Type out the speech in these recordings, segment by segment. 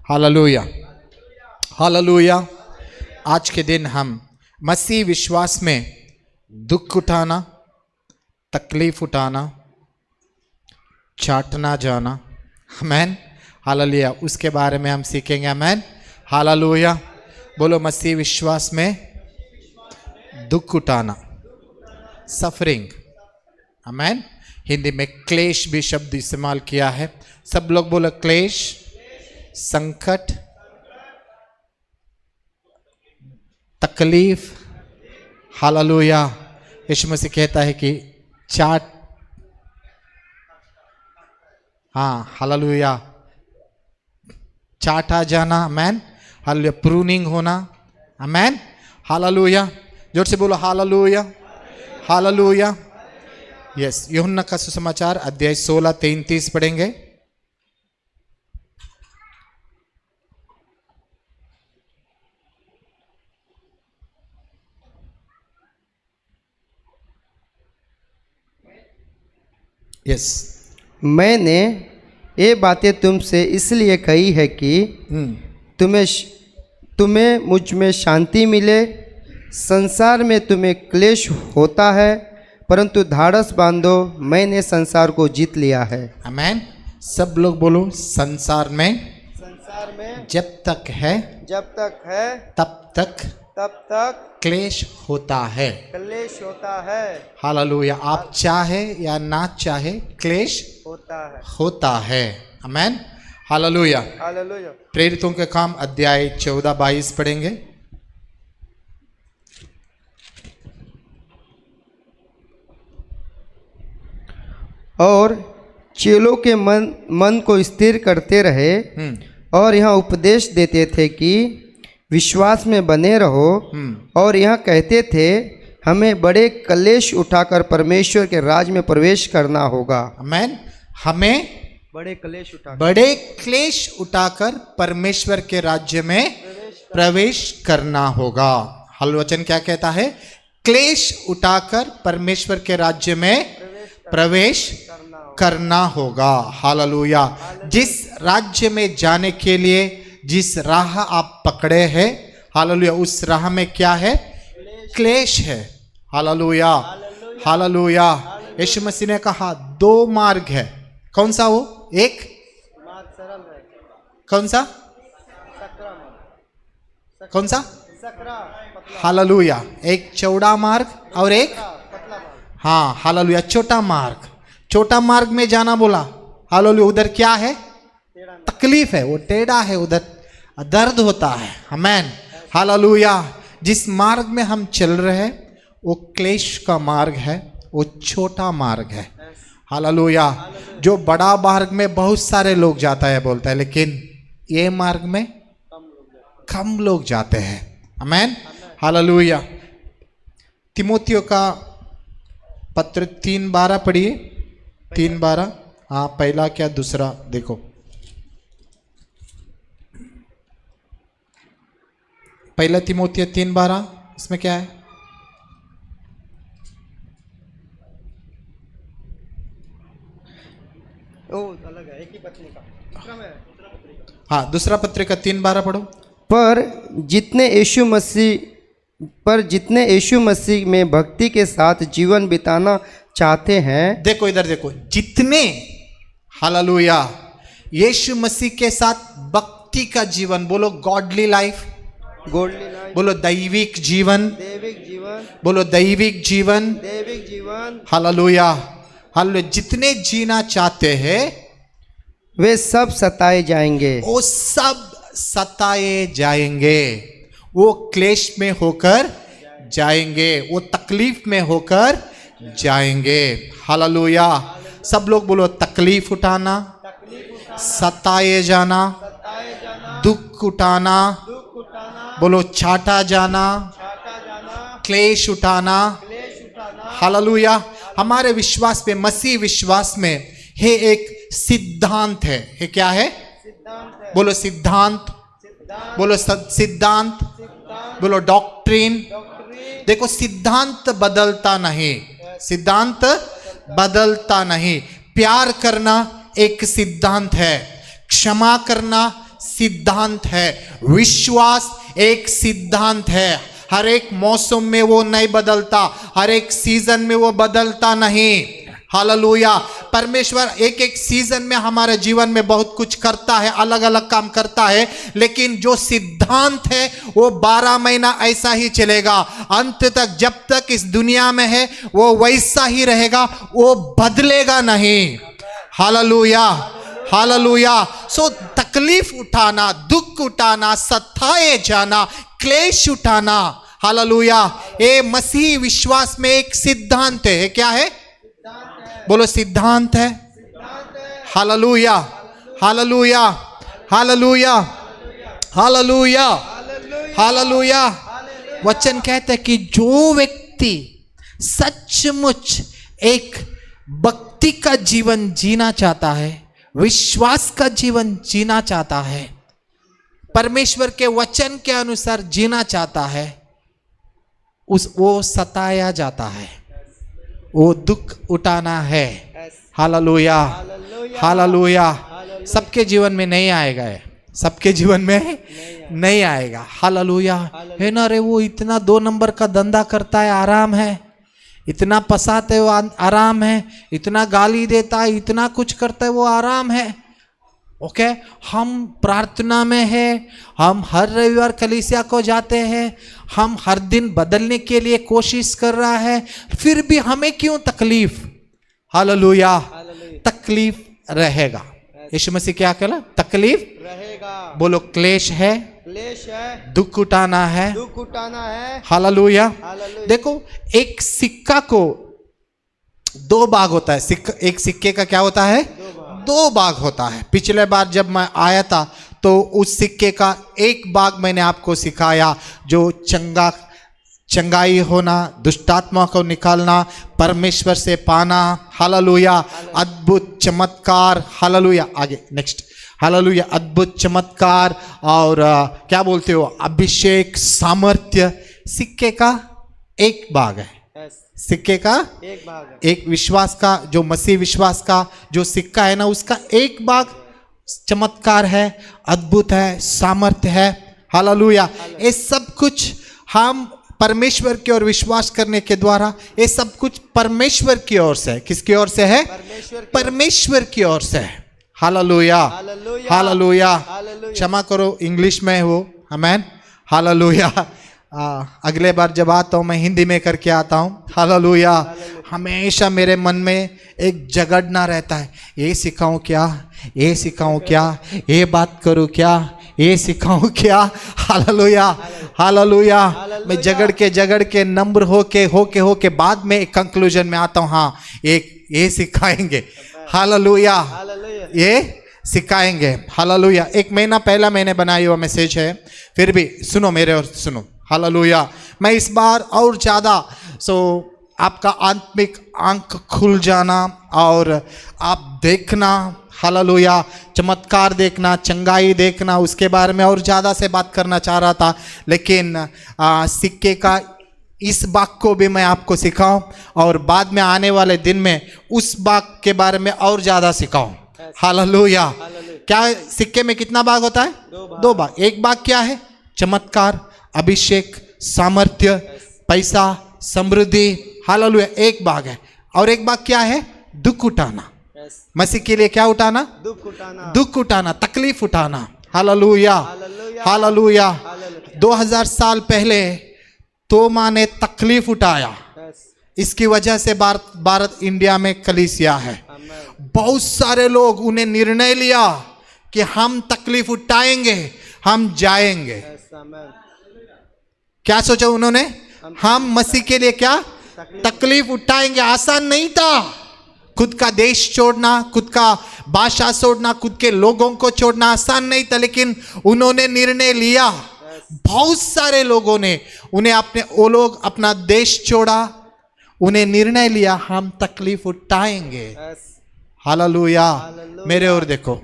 Hallelujah, hallelujah. आज के दिन हम मसीह विश्वास में दुख उठाना, तकलीफ उठाना, चाटना जाना, आमेन, हालेलुया, उसके बारे में हम सीखेंगे। आमेन, हालेलुया। बोलो, मसीह विश्वास में दुख उठाना, सफरिंग। आमेन। हिंदी में क्लेश भी शब्द इस्तेमाल किया है। सब लोग बोलो, क्लेश, संकट, तकलीफ। हालेलुया। यीशु मसीह कहता है कि हालेलुया, चाटा जाना, आमेन, हालेलुया, प्रूनिंग होना, आमेन, हालेलुया। जोर से बोलो, हालेलुया, हालेलुया। यस, यूहन्ना का सुसमाचार अध्याय 16:33 पढ़ेंगे। यस, मैंने ये बातें तुमसे इसलिए कही है कि तुम्हें मुझ में शांति मिले। संसार में तुम्हें क्लेश होता है, परंतु धाड़स बांधो, मैंने संसार को जीत लिया है। आमेन। सब लोग बोलो, संसार में जब तक है तब तक क्लेश होता है। हालेलुया। आप चाहे या ना चाहे, क्लेश होता है। Amen, hallelujah. प्रेरितों के काम अध्याय 14-22 पढ़ेंगे। और चेलों के मन को स्थिर करते रहे और यह उपदेश देते थे कि विश्वास में बने रहो। और यह कहते थे, हमें बड़े क्लेश उठाकर परमेश्वर के राज में प्रवेश करना होगा। आमेन। हमें बड़े क्लेश उठाकर परमेश्वर के राज्य में प्रवेश करना होगा। हल वचन क्या कहता है? क्लेश उठाकर परमेश्वर के राज्य में प्रवेश करना होगा। हालेलुया। जिस राज्य में जाने के लिए जिस राह आप पकड़े हैं, हालेलुया, उस राह में क्या है? क्लेश है। Hallelujah, hallelujah. यीशु मसीह ने कहा 2 मार्ग है। कौन सा वो? एक कौन सा? कौन सा? हालेलुया। एक चौड़ा मार्ग और एक हालेलुया, छोटा मार्ग। छोटा मार्ग में जाना बोला, हालेलुया, उधर क्या है? तकलीफ है, वो टेढ़ा है, उधर दर्द होता है। Amen, hallelujah. जिस मार्ग में हम चल रहे हैं वो क्लेश का मार्ग है, वो छोटा मार्ग है। हालेलुया। जो बड़ा मार्ग में बहुत सारे लोग जाता है बोलता है, लेकिन ये मार्ग में कम लोग जाते हैं। आमेन, हालेलुया। तिमोथियों का पत्र 3:12 पढ़िए। 3:12। पहला क्या दूसरा देखो। पहला तिमोथियो 3:12, इसमें क्या है? अलग है, एक ही पत्नी का। दूसरा पत्रिका 3:12 पढ़ो। पर जितने यीशु मसीह में भक्ति के साथ जीवन बिताना चाहते हैं। देखो इधर देखो, जितने, हालेलुया, यीशु मसीह के साथ भक्ति का जीवन, बोलो गॉडली लाइफ, बोलो दैविक जीवन, बोलो दैविक जीवन, हालेलुया, हालेलुया। जितने जीना चाहते हैं वे सब सताए जाएंगे। वो सब सताए जाएंगे, वो क्लेश में होकर जाएंगे, वो तकलीफ में होकर जाएंगे। हालेलुया। सब लोग बोलो, तकलीफ उठाना, सताए जाना, दुख उठाना, बोलो चाटा जाना, क्लेश उठाना। हालेलुया। हमारे विश्वास में, मसीह विश्वास में है एक सिद्धांत है। ये क्या है? बोलो सिद्धांत, बोलो सिद्धांत, बोलो डॉक्ट्रिन। देखो, सिद्धांत बदलता नहीं, सिद्धांत बदलता नहीं। प्यार करना एक सिद्धांत है, क्षमा करना सिद्धांत है। विश्वास एक सिद्धांत है। हर एक मौसम में वो नहीं बदलता, हर एक सीजन में वो बदलता नहीं। हालेलुया। परमेश्वर एक एक सीजन में हमारे जीवन में बहुत कुछ करता है, अलग अलग काम करता है, लेकिन जो सिद्धांत है वो 12 महीना ऐसा ही चलेगा। अंत तक जब तक इस दुनिया में है वो वैसा ही रहेगा, वो बदलेगा नहीं। Hallelujah, hallelujah. सो तकलीफ उठाना, दुख उठाना, सताए जाना, क्लेश उठाना, हालेलुया, ये मसीही विश्वास में एक सिद्धांत है। क्या है? बोलो, सिद्धांत है। Hallelujah, hallelujah, hallelujah, hallelujah, hallelujah. वचन कहते हैं कि जो व्यक्ति सचमुच एक भक्ति का जीवन जीना चाहता है, विश्वास का जीवन जीना चाहता है, परमेश्वर के वचन के अनुसार जीना चाहता है, वो सताया जाता है, वो दुख उठाना है। Hallelujah, hallelujah. सबके जीवन में नहीं आएगा, सबके जीवन में नहीं आएगा। हालेलुया। है ना रे, वो इतना 2 नंबर का धंधा करता है, आराम है, इतना पसाते है वो आराम है, इतना गाली देता है, इतना कुछ करता है वो आराम है। ओके, हम प्रार्थना में है, हम हर रविवार कलीसिया को जाते हैं, हम हर दिन बदलने के लिए कोशिश कर रहा है, फिर भी हमें क्यों तकलीफ? हालेलुया। तकलीफ रहेगा। यीशु मसीह क्या कहला? तकलीफ रहेगा। बोलो, क्लेश है, क्लेश है, दुख उठाना है, दुख उठाना है। हालेलुया। देखो, एक सिक्का को 2 भाग होता है। एक सिक्के का क्या होता है? 2 भाग होता है। पिछले बार जब मैं आया था तो उस सिक्के का एक भाग मैंने आपको सिखाया, जो चंगाई होना, दुष्टात्मा को निकालना, परमेश्वर से पाना। हालेलुया। अद्भुत चमत्कार। हालेलुया। आगे नेक्स्ट। हालेलुया। अद्भुत चमत्कार और क्या बोलते हो, अभिषेक, सामर्थ्य। सिक्के का एक भाग है, सिक्के का एक भाग है। एक विश्वास का, जो मसीह विश्वास का जो सिक्का है ना, उसका एक भाग चमत्कार है, अद्भुत है, सामर्थ्य है। हालेलुया। ये सब कुछ हम परमेश्वर की ओर विश्वास करने के द्वारा, ये सब कुछ परमेश्वर की ओर से है। किसकी ओर से है? परमेश्वर की ओर से है। Hallelujah, hallelujah. क्षमा करो, इंग्लिश में हो। आमेन। हालेलुया। अगले बार जब आता हूँ मैं हिंदी में करके आता हूँ। हालेलुया। हमेशा मेरे मन में एक झगड़ना रहता है, ये सिखाऊं क्या, ये सिखाऊं क्या, ये बात करूं क्या, ये सिखाऊं क्या। Hallelujah, hallelujah. मैं झगड़ के नम्र होके बाद में एक कंक्लूजन में आता हूँ, हाँ ये सिखाएंगे। हालेलुया, ये सिखाएंगे। हालेलुया। 1 महीना पहला मैंने बनाई हुआ मैसेज है, फिर भी सुनो मेरे और सुनो। हालेलुया। मैं इस बार और ज़्यादा आपका आत्मिक आंख खुल जाना और आप देखना, हालेलुया, चमत्कार देखना, चंगाई देखना, उसके बारे में और ज़्यादा से बात करना चाह रहा था, लेकिन सिक्के का इस भाग को भी मैं आपको सिखाऊं और बाद में आने वाले दिन में उस भाग के बारे में और ज़्यादा सिखाऊं। हालेलुया। क्या सिक्के में कितना भाग होता है? 2 भाग। एक भाग क्या है? चमत्कार, अभिषेक, सामर्थ्य, पैसा, समृद्धि। हालेलुया, एक भाग है। और एक भाग क्या है? दुख उठाना। मसीह के लिए क्या उठाना? दुख उठाना, दुख उठाना, तकलीफ उठाना। Hallelujah, hallelujah. 2000 साल पहले तोमा ने तकलीफ उठाया, इसकी वजह से भारत इंडिया में कलीसिया है। बहुत सारे लोग, उन्हें निर्णय लिया कि हम तकलीफ उठाएंगे, हम जाएंगे। क्या सोचा उन्होंने? हम मसीह के लिए क्या तकलीफ उठाएंगे। आसान नहीं था। खुद का देश छोड़ना, खुद का भाषा छोड़ना, खुद के लोगों को छोड़ना आसान नहीं था, लेकिन उन्होंने निर्णय लिया। बहुत सारे लोगों ने वो लोग अपना देश छोड़ा, उन्हें निर्णय लिया हम तकलीफ उठाएंगे। हालेलुया। मेरे ओर देखो,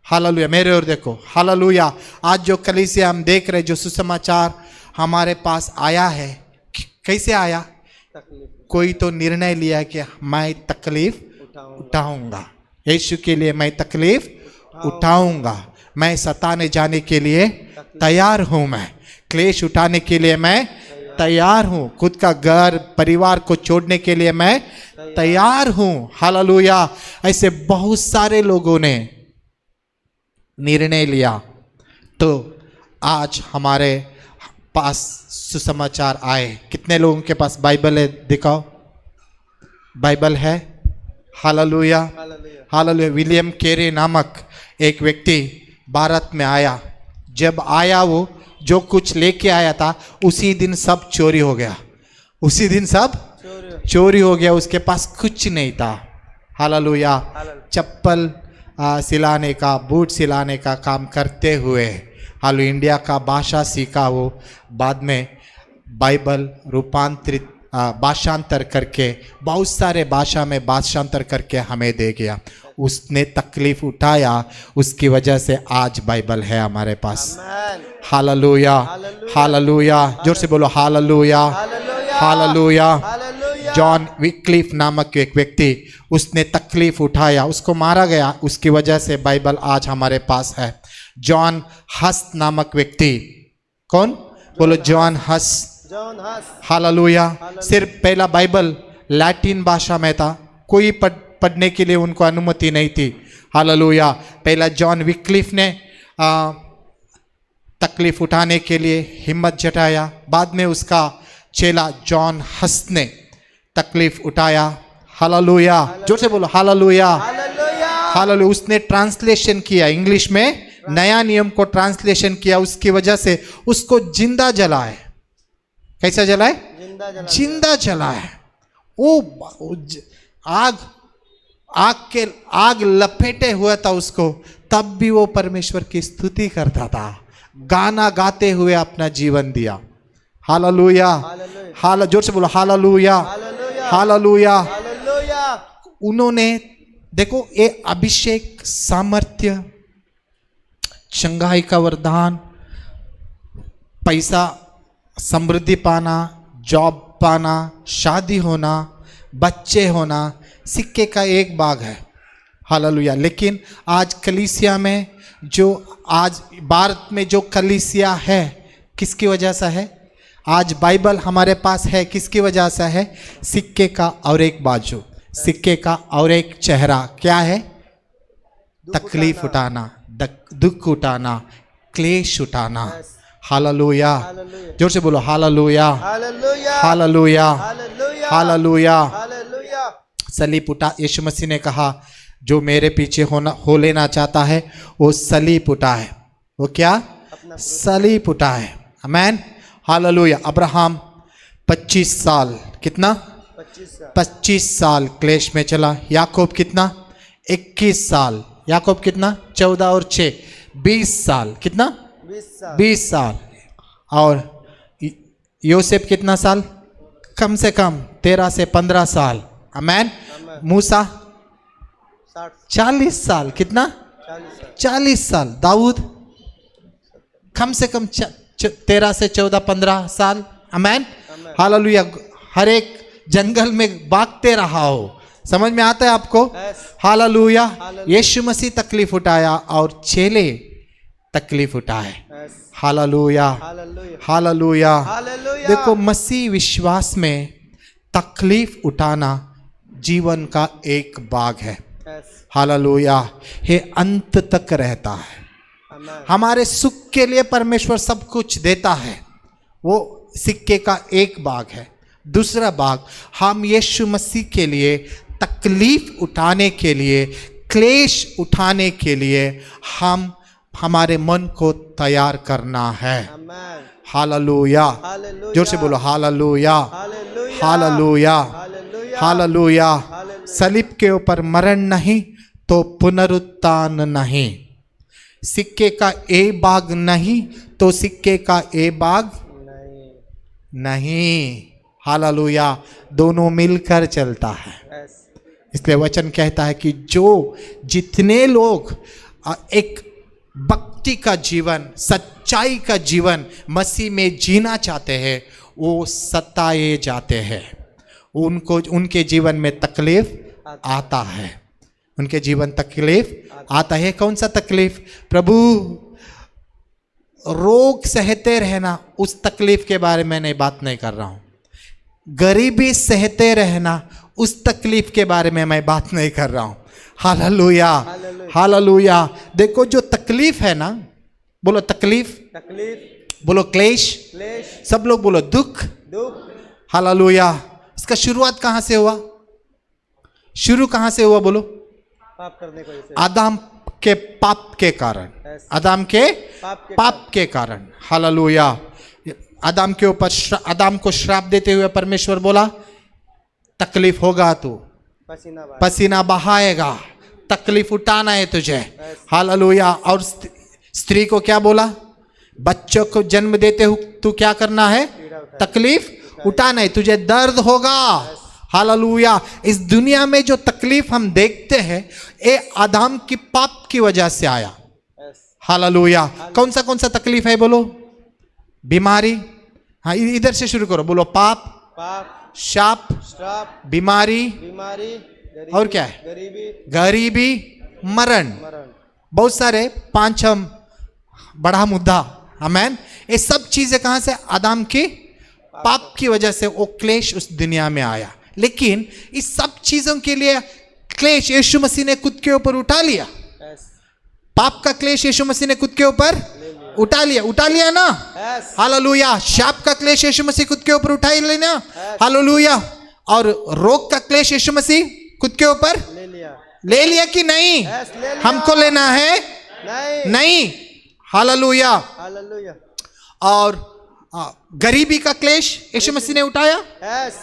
हालेलुया, मेरे ओर देखो। हालेलुया। आज जो कलीसिया हम देख रहे, जो सुसमाचार हमारे पास आया है, कैसे आया? कोई तो निर्णय लिया कि मैं तकलीफ उठाऊंगा, यीशु के लिए मैं तकलीफ उठाऊंगा। मैं सताने जाने के लिए तैयार हूं, मैं क्लेश उठाने के लिए मैं तैयार हूं, खुद का घर परिवार को छोड़ने के लिए मैं तैयार हूं। हालेलुया। ऐसे बहुत सारे लोगों ने निर्णय लिया। तो आज हमारे पास सुसमाचार आए। कितने लोगों के पास बाइबल है? दिखाओ, बाइबल है। Hallelujah, hallelujah. विलियम कैरी नामक एक व्यक्ति भारत में आया। जब आया वो जो कुछ लेके आया था उसी दिन सब चोरी हो गया, उसी दिन सब चोरी हो गया। उसके पास कुछ नहीं था। हालेलुया। चप्पल सिलाने का, बूट सिलाने का काम करते हुए हालो इंडिया का भाषा सीखा। वो बाद में बाइबल रूपांतरित भाषांतर करके बहुत सारे भाषा में भाषांतर करके हमें दे गया। उसने तकलीफ उठाया, उसकी वजह से आज बाइबल है हमारे पास। Hallelujah, hallelujah. जोर से बोलो हालेलुया, हालेलुया। जॉन विक्लिफ नामक एक व्यक्ति, उसने तकलीफ उठाया, उसको मारा गया, उसकी वजह से बाइबल आज हमारे पास है। जॉन हस नामक व्यक्ति, कौन? बोलो जॉन हस। हालेलुया। सिर्फ पहला बाइबल लैटिन भाषा में था, कोई पढ़ने के लिए उनको अनुमति नहीं थी। हालेलुया। पहला जॉन विक्लिफ ने तकलीफ उठाने के लिए हिम्मत जताया। बाद में उसका चेला जॉन हस ने तकलीफ उठाया। हालेलुया। जोर से बोलो हालेलुया, हालेलुया। उसने ट्रांसलेशन किया, इंग्लिश में नया नियम को ट्रांसलेशन किया, उसकी वजह से उसको जिंदा जलाए। कैसा जलाए? जिंदा जलाए। वो आग लपेटे हुआ था उसको, तब भी वो परमेश्वर की स्तुति करता था, गाना गाते हुए अपना जीवन दिया। हालेलुया, हाल जोर से बोलो हालेलुया, हालेलुया। उन्होंने देखो ये अभिषेक, सामर्थ्य, चंगाई का वरदान, पैसा, समृद्धि पाना, जॉब पाना, शादी होना, बच्चे होना सिक्के का एक भाग है। हालेलुया। लेकिन आज कलीसिया में जो, आज भारत में जो कलीसिया है, किसकी वजह से है? आज बाइबल हमारे पास है, किसकी वजह से है? सिक्के का और एक बाजू, सिक्के का और एक चेहरा क्या है? तकलीफ उठाना, दुख उठाना, क्लेश उठाना। हालेलुया। जोर से बोलो हालेलुया, हालेलुया, हालेलुया। सलीब उठा। यीशु मसीह ने कहा जो मेरे पीछे हो लेना चाहता है वो सलीब उठाए। वो क्या? सलीब उठाए। आमीन, हालेलुया। अब्राहम 25 साल, कितना? 25 साल क्लेश में चला। याकूब कितना? 21 साल। याकूब कितना? 14 और 6 20 साल। कितना? 20 साल। और योसेफ कितना साल? कम से कम 13 से 15 साल। आमीन। मूसा 40 साल। कितना? 40 साल। दाऊद कम से कम 13 से 14 15 साल। आमीन, हालेलुया। हर एक जंगल में भागते रहा हो। समझ में आता है आपको? हालेलुया। यीशु मसीह तकलीफ उठाया और चेले तकलीफ उठाए। Hallelujah, hallelujah. देखो, मसीह विश्वास में तकलीफ उठाना जीवन का एक भाग है। हालेलुया। ये अंत तक रहता है। हमारे सुख के लिए परमेश्वर सब कुछ देता है, वो सिक्के का एक भाग है। दूसरा भाग, हम यीशु मसीह के लिए तकलीफ उठाने के लिए, क्लेश उठाने के लिए हम हमारे मन को तैयार करना है। हालेलुया। जोर से बोलो हालेलुया, हालेलुया, हालेलुया। सलीब के ऊपर मरण नहीं तो पुनरुत्थान नहीं, सिक्के का ए भाग नहीं तो सिक्के का ए भाग नहीं। हालेलुया। दोनों मिलकर चलता है। इसलिए वचन कहता है कि जो जितने लोग एक भक्ति का जीवन, सच्चाई का जीवन मसीह में जीना चाहते हैं, वो सताए जाते हैं, उनको उनके जीवन में तकलीफ आता है। उनके जीवन तकलीफ आता है। कौन सा तकलीफ? प्रभु रोग सहते रहना, उस तकलीफ के बारे में नहीं बात नहीं कर रहा हूं। गरीबी सहते रहना, उस तकलीफ के बारे में मैं बात नहीं कर रहा हूं। Hallelujah, hallelujah. देखो जो तकलीफ है ना, बोलो तकलीफ, तकलीफ, बोलो क्लेश, क्लेश, सब लोग बोलो दुख, दुख। हालेलुया। इसका शुरुआत कहां से हुआ? शुरू कहां से हुआ बोलो? पाप करने को जैसे आदम के पाप के कारण, आदम के पाप के कारण। हालेलुया। आदम के ऊपर आदम को श्राप देते हुए परमेश्वर बोला तकलीफ होगा, तू पसीना बहाएगा, तकलीफ उठाना है तुझे। हालेलुया। और स्त्री को क्या बोला? बच्चों को जन्म देते हुए तू क्या करना है? तकलीफ उठाना है, तुझे दर्द होगा। हालेलुया। इस दुनिया में जो तकलीफ हम देखते हैं ये आदम की पाप की वजह से आया। हालेलुया। कौन सा तकलीफ है बोलो? बीमारी। हाँ, इधर से शुरू करो, बोलो पाप, पाप, शाप, श्राप, बीमारी, बीमारी, और क्या है? गरीबी, गरीबी, मरण। मरण। बहुत सारे 5 बड़ा मुद्दा। आमेन। ये सब चीजें कहां से? आदम की पाप की वजह से वो क्लेश उस दुनिया में आया। लेकिन इस सब चीजों के लिए क्लेश यीशु मसीह ने खुद के ऊपर उठा लिया। पाप का क्लेश यीशु मसीह ने खुद के ऊपर उठा लिया ना। हालेलुया। शाप का क्लेश यीशु मसीह खुद के ऊपर उठा लेना। हालेलुया। और रोग का क्लेश यीशु मसीह खुद के ऊपर ले लिया कि नहीं? हमको लेना है? नहीं। हालेलुया। हालेलुया। और गरीबी का क्लेश यीशु मसीह ने उठाया।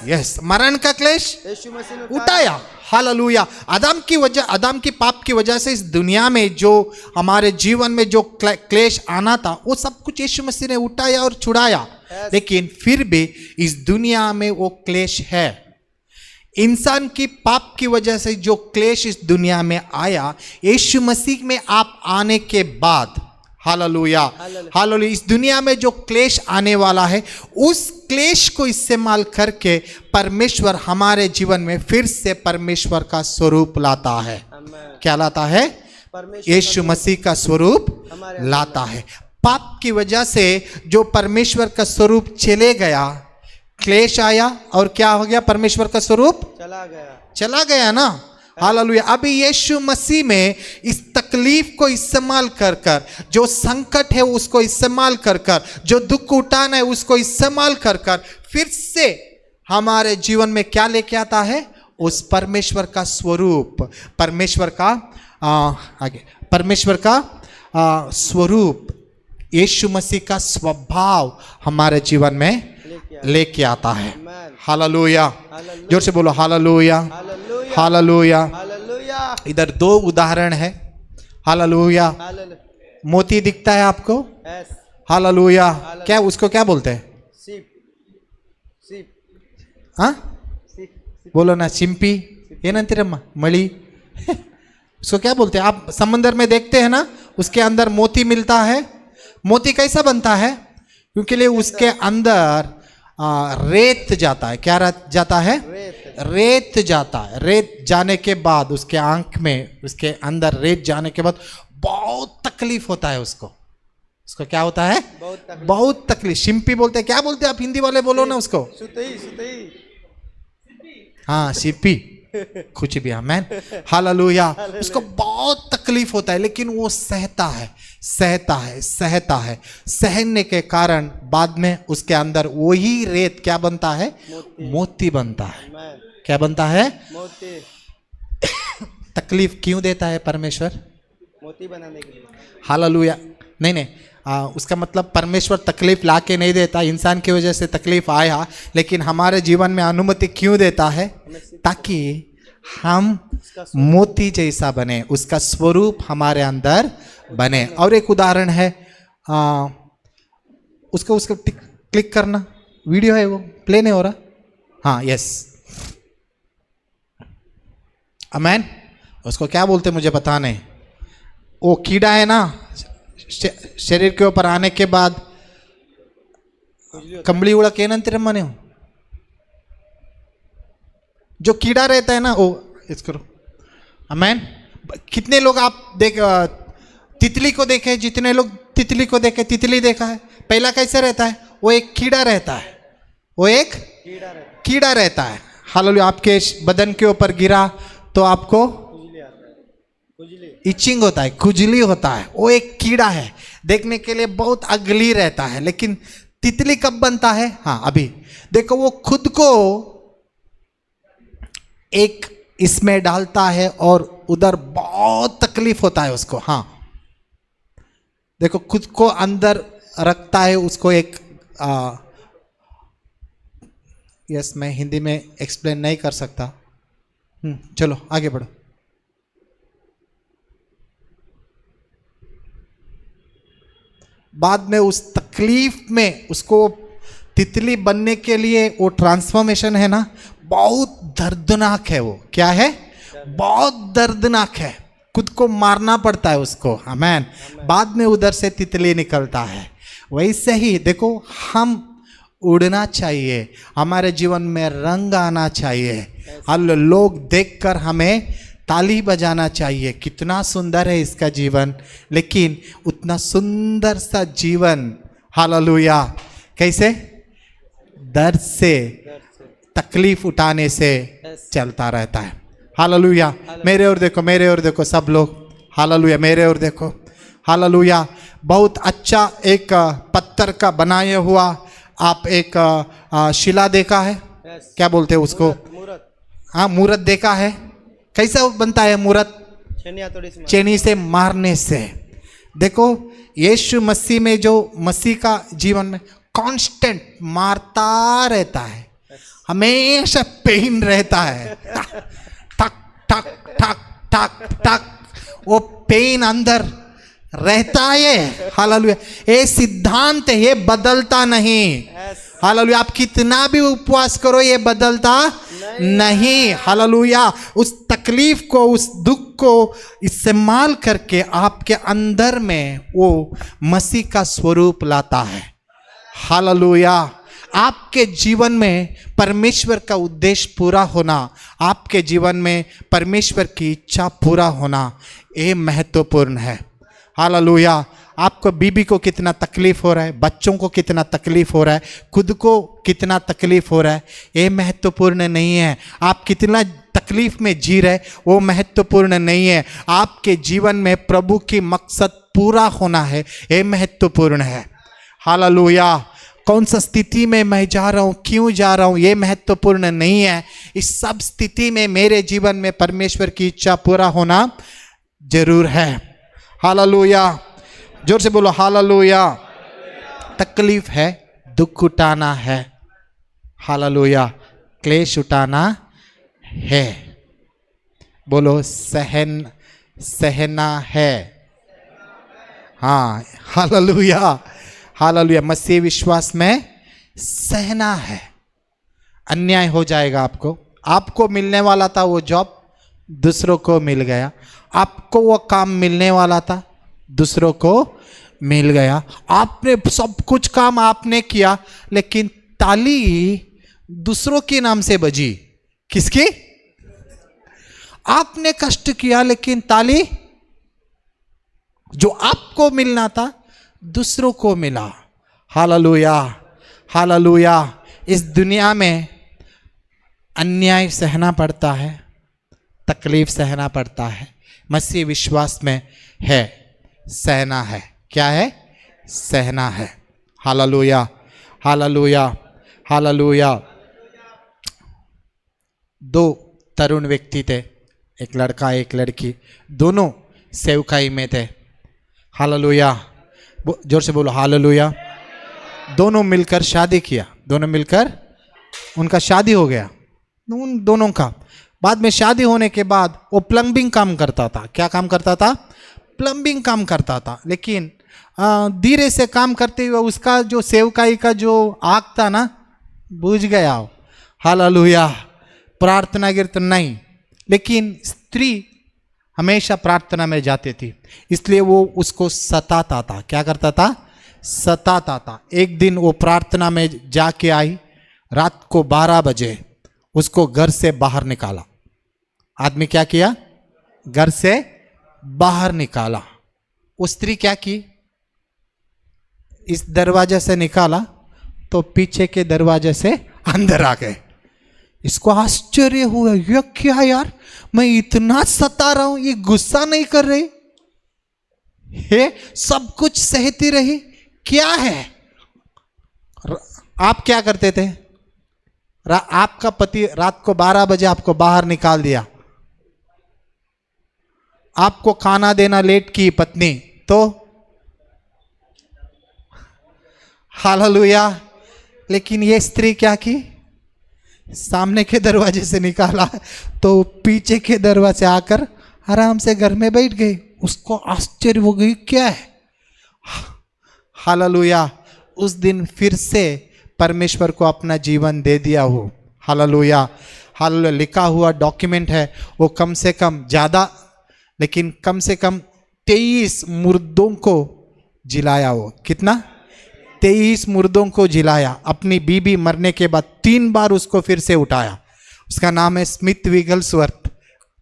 यस। मरण का क्लेश यीशु मसीह ने उठाया। हालेलुया। आदम की पाप की वजह से इस दुनिया में जो हमारे जीवन में जो क्लेश आना था वो सब कुछ यीशु मसीह ने उठाया और छुड़ाया। लेकिन फिर भी इस दुनिया में वो क्लेश है। इंसान की पाप की वजह से जो क्लेश इस दुनिया में आया, यीशु मसीह में आप आने के बाद, हालेलुया, हालेलुया, इस दुनिया में जो क्लेश आने वाला है उस क्लेश को इस्तेमाल करके परमेश्वर हमारे जीवन में फिर से परमेश्वर का स्वरूप लाता है। क्या लाता है? यीशु मसीह का स्वरूप लाता है। पाप की वजह से जो परमेश्वर का स्वरूप चले गया, क्लेश आया और क्या हो गया? परमेश्वर का स्वरूप चला गया ना। हालेलुया। अभी यीशु मसीह में इस तकलीफ को इस्तेमाल कर कर, जो संकट है उसको इस्तेमाल कर कर, जो दुख उठाना है उसको इस्तेमाल कर कर फिर से हमारे जीवन में क्या लेके आता है? उस परमेश्वर का स्वरूप, परमेश्वर का स्वरूप, यीशु मसीह का स्वभाव हमारे जीवन में लेके आता है। हालेलुया। जोर से बोलो हालेलुया, हालेलुया। इधर 2 उदाहरण है। हालेलुया। मोती दिखता है आपको? हालेलुया। क्या उसको क्या बोलते हैं? हाँ, बोलो ना। चिंपी ಏನಂತೀರಮ್ಮ? मणि। उसको क्या बोलते हैं? आप समंदर में देखते हैं ना, उसके अंदर मोती मिलता है। मोती कैसा बनता है? क्योंकि लिए उसके अंदर रेत जाता है। क्या जाता है? रेत जाता है। रेत जाने के बाद उसके आंख में, उसके अंदर रेत जाने के बाद बहुत तकलीफ होता है उसको क्या होता है? बहुत तकलीफ। शिंपी बोलते हैं। क्या बोलते हैं आप हिंदी वाले? बोलो ना उसको। सुतई। हाँ, शिंपी, कुछ भी। आमेन। हालेलुया। उसको बहुत तकलीफ होता है लेकिन वो सहता है। सहने के कारण बाद में उसके अंदर वही रेत क्या बनता है? मोती बनता है। क्या बनता है? मोती। तकलीफ क्यों देता है परमेश्वर? मोती बनाने के लिए। हालेलुया। नहीं, उसका मतलब परमेश्वर तकलीफ ला के नहीं देता। इंसान की वजह से तकलीफ आया, लेकिन हमारे जीवन में अनुमति क्यों देता है? ताकि हम मोती जैसा बने, उसका स्वरूप हमारे अंदर बने। और एक उदाहरण है, उसको क्लिक करना। वीडियो है वो, प्ले नहीं हो रहा। हाँ, यस, आमेन। उसको क्या बोलते मुझे पता नहीं। वो कीड़ा है ना, शरीर के ऊपर आने के बाद कंबली उड़ा के ಏನಂತೀರಮ್ಮ ನೀವು? जो कीड़ा रहता है ना वो, इसको आमेन। कितने लोग आप तितली को देखे? जितने लोग तितली को देखे, तितली देखा है, पहला कैसे रहता है? वो एक कीड़ा रहता है, वो एक कीड़ा रहता है। हालेलुया। आपके बदन के ऊपर गिरा तो आपको इचिंग होता है, खुजली होता है, वो एक कीड़ा है, देखने के लिए बहुत अगली रहता है। लेकिन तितली कब बनता है? हाँ, अभी देखो, वो खुद को एक इसमें डालता है और उधर बहुत तकलीफ होता है उसको। हाँ, देखो, खुद को अंदर रखता है, उसको एक यस, मैं हिंदी में एक्सप्लेन नहीं कर सकता। चलो आगे बढ़ो। बाद में उस तकलीफ में उसको तितली बनने के लिए वो ट्रांसफॉर्मेशन है ना, बहुत दर्दनाक है। वो क्या है? बहुत दर्दनाक है। खुद को मारना पड़ता है उसको। आमेन। बाद में उधर से तितली निकलता है। वैसे ही देखो, हम उड़ना चाहिए, हमारे जीवन में रंग आना चाहिए। लोग देखकर हमें ताली बजाना चाहिए, कितना सुंदर है इसका जीवन। लेकिन उतना सुंदर सा जीवन, हालेलुया, कैसे? दर्द से, तकलीफ उठाने से चलता रहता है। हालेलुया। मेरे और देखो, मेरे और देखो सब लोग, हालेलुया, मेरे और देखो, हालेलुया। बहुत अच्छा एक पत्थर का बनाया हुआ आप एक शिला देखा है? क्या बोलते हैं उसको? हाँ, मूर्त देखा है? कैसा बनता है मूर्त? चेनी से मारने से। देखो, यीशु मसीह में जो मसीह का जीवन में कांस्टेंट मारता रहता है, हमेशा पेन रहता है, ठक ठक ठक ठक ठक, वो पेन अंदर रहता है। हालेलुया। ये सिद्धांत है, ये बदलता नहीं। हालेलुया। आप कितना भी उपवास करो, ये बदलता नहीं। हालेलुया। उस तकलीफ को, उस दुख को इस्तेमाल करके आपके अंदर में वो मसीह का स्वरूप लाता है। हालेलुया। आपके जीवन में परमेश्वर का उद्देश्य पूरा होना, आपके जीवन में परमेश्वर की इच्छा पूरा होना, ये महत्वपूर्ण है। हालेलुया। आपको बीबी को कितना तकलीफ हो रहा है, बच्चों को कितना तकलीफ हो रहा है, खुद को कितना तकलीफ हो रहा है, ये महत्वपूर्ण नहीं है। आप कितना तकलीफ में जी रहे, वो महत्वपूर्ण नहीं है। आपके जीवन में प्रभु की मकसद पूरा होना है, ये महत्वपूर्ण है। हालेलुया। कौन सा स्थिति में मैं जा रहा हूँ, क्यों जा रहा हूँ, ये महत्वपूर्ण नहीं है। इस सब स्थिति में मेरे जीवन में परमेश्वर की इच्छा पूरा होना जरूर है। हालेलुया। जोर से बोलो हालेलुया। तकलीफ है, दुख उठाना है, हालेलुया, क्लेश उठाना है। बोलो सहना है। हाँ, हालेलुया, हालेलुया। मसीह विश्वास में सहना है। अन्याय हो जाएगा आपको मिलने वाला था वो जॉब, दूसरों को मिल गया। आपको वो काम मिलने वाला था, दूसरों को मिल गया। आपने सब कुछ काम आपने किया, लेकिन ताली दूसरों के नाम से बजी। किसकी? आपने कष्ट किया, लेकिन ताली जो आपको मिलना था दूसरों को मिला। Hallelujah, hallelujah. इस दुनिया में अन्याय सहना पड़ता है, तकलीफ सहना पड़ता है। मसीह विश्वास में है सहना है। क्या है? सहना है। Hallelujah, hallelujah, hallelujah. दो तरुण व्यक्ति थे, एक लड़का एक लड़की, दोनों सेवकाई में थे। हालेलुया। जोर से बोलो हालेलुया। दोनों मिलकर शादी किया, दोनों मिलकर उनका शादी हो गया, उन दोनों का। बाद में शादी होने के बाद वो प्लम्बिंग काम करता था। क्या काम करता था? प्लम्बिंग काम करता था। लेकिन धीरे से काम करते हुए उसका जो सेवकाई का जो आग था ना, बुझ गया। हालेलुया। प्रार्थना कीर्तन नहीं, लेकिन स्त्री हमेशा प्रार्थना में जाती थी, इसलिए वो उसको सताता था। क्या करता था? सताता था। एक दिन वो प्रार्थना में जाके आई, रात को 12 बजे उसको घर से बाहर निकाला। आदमी क्या किया? घर से बाहर निकाला। वो स्त्री क्या की? इस दरवाजे से निकाला तो पीछे के दरवाजे से अंदर आ गए। इसको आश्चर्य हुआ, ये क्या यार, मैं इतना सता रहा हूं, ये गुस्सा नहीं कर रही, ये सब कुछ सहती रही, क्या है? आप क्या करते थे? आपका पति रात को 12 बजे आपको बाहर निकाल दिया, आपको खाना देना लेट की पत्नी, तो हालेलुया। लेकिन ये स्त्री क्या की? सामने के दरवाजे से निकाला तो पीछे के दरवाजे से आकर आराम से घर में बैठ गई। उसको आश्चर्य हो गई, क्या है? हालेलुया। उस दिन फिर से परमेश्वर को अपना जीवन दे दिया हो। Hallelujah, hallelujah. लिखा हुआ डॉक्यूमेंट है, वो कम से कम ज़्यादा, लेकिन कम से कम 23 मुर्दों को जिलाया हो। कितना? 23 मुर्दों को जिलाया। अपनी बीबी मरने के बाद 3 बार उसको फिर से उठाया। उसका नाम है स्मिथ विगल्सवर्थ।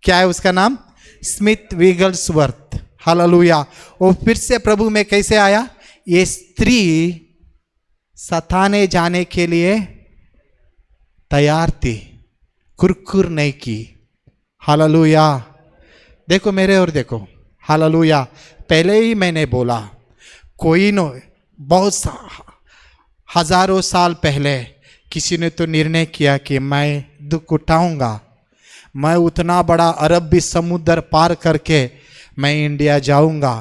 क्या है उसका नाम? Smith Wigglesworth. हालेलुया। वो फिर से प्रभु में कैसे आया? ये स्त्री सताने जाने के लिए तैयार थी, कुरकुर नहीं की। हालेलुया। देखो मेरे और देखो, हालेलुया। पहले ही मैंने बोला, कोई नो बहुत हजारों साल पहले किसी ने तो निर्णय किया कि मैं दुख उठाऊंगा, मैं उतना बड़ा अरबी समुद्र पार करके मैं इंडिया जाऊंगा।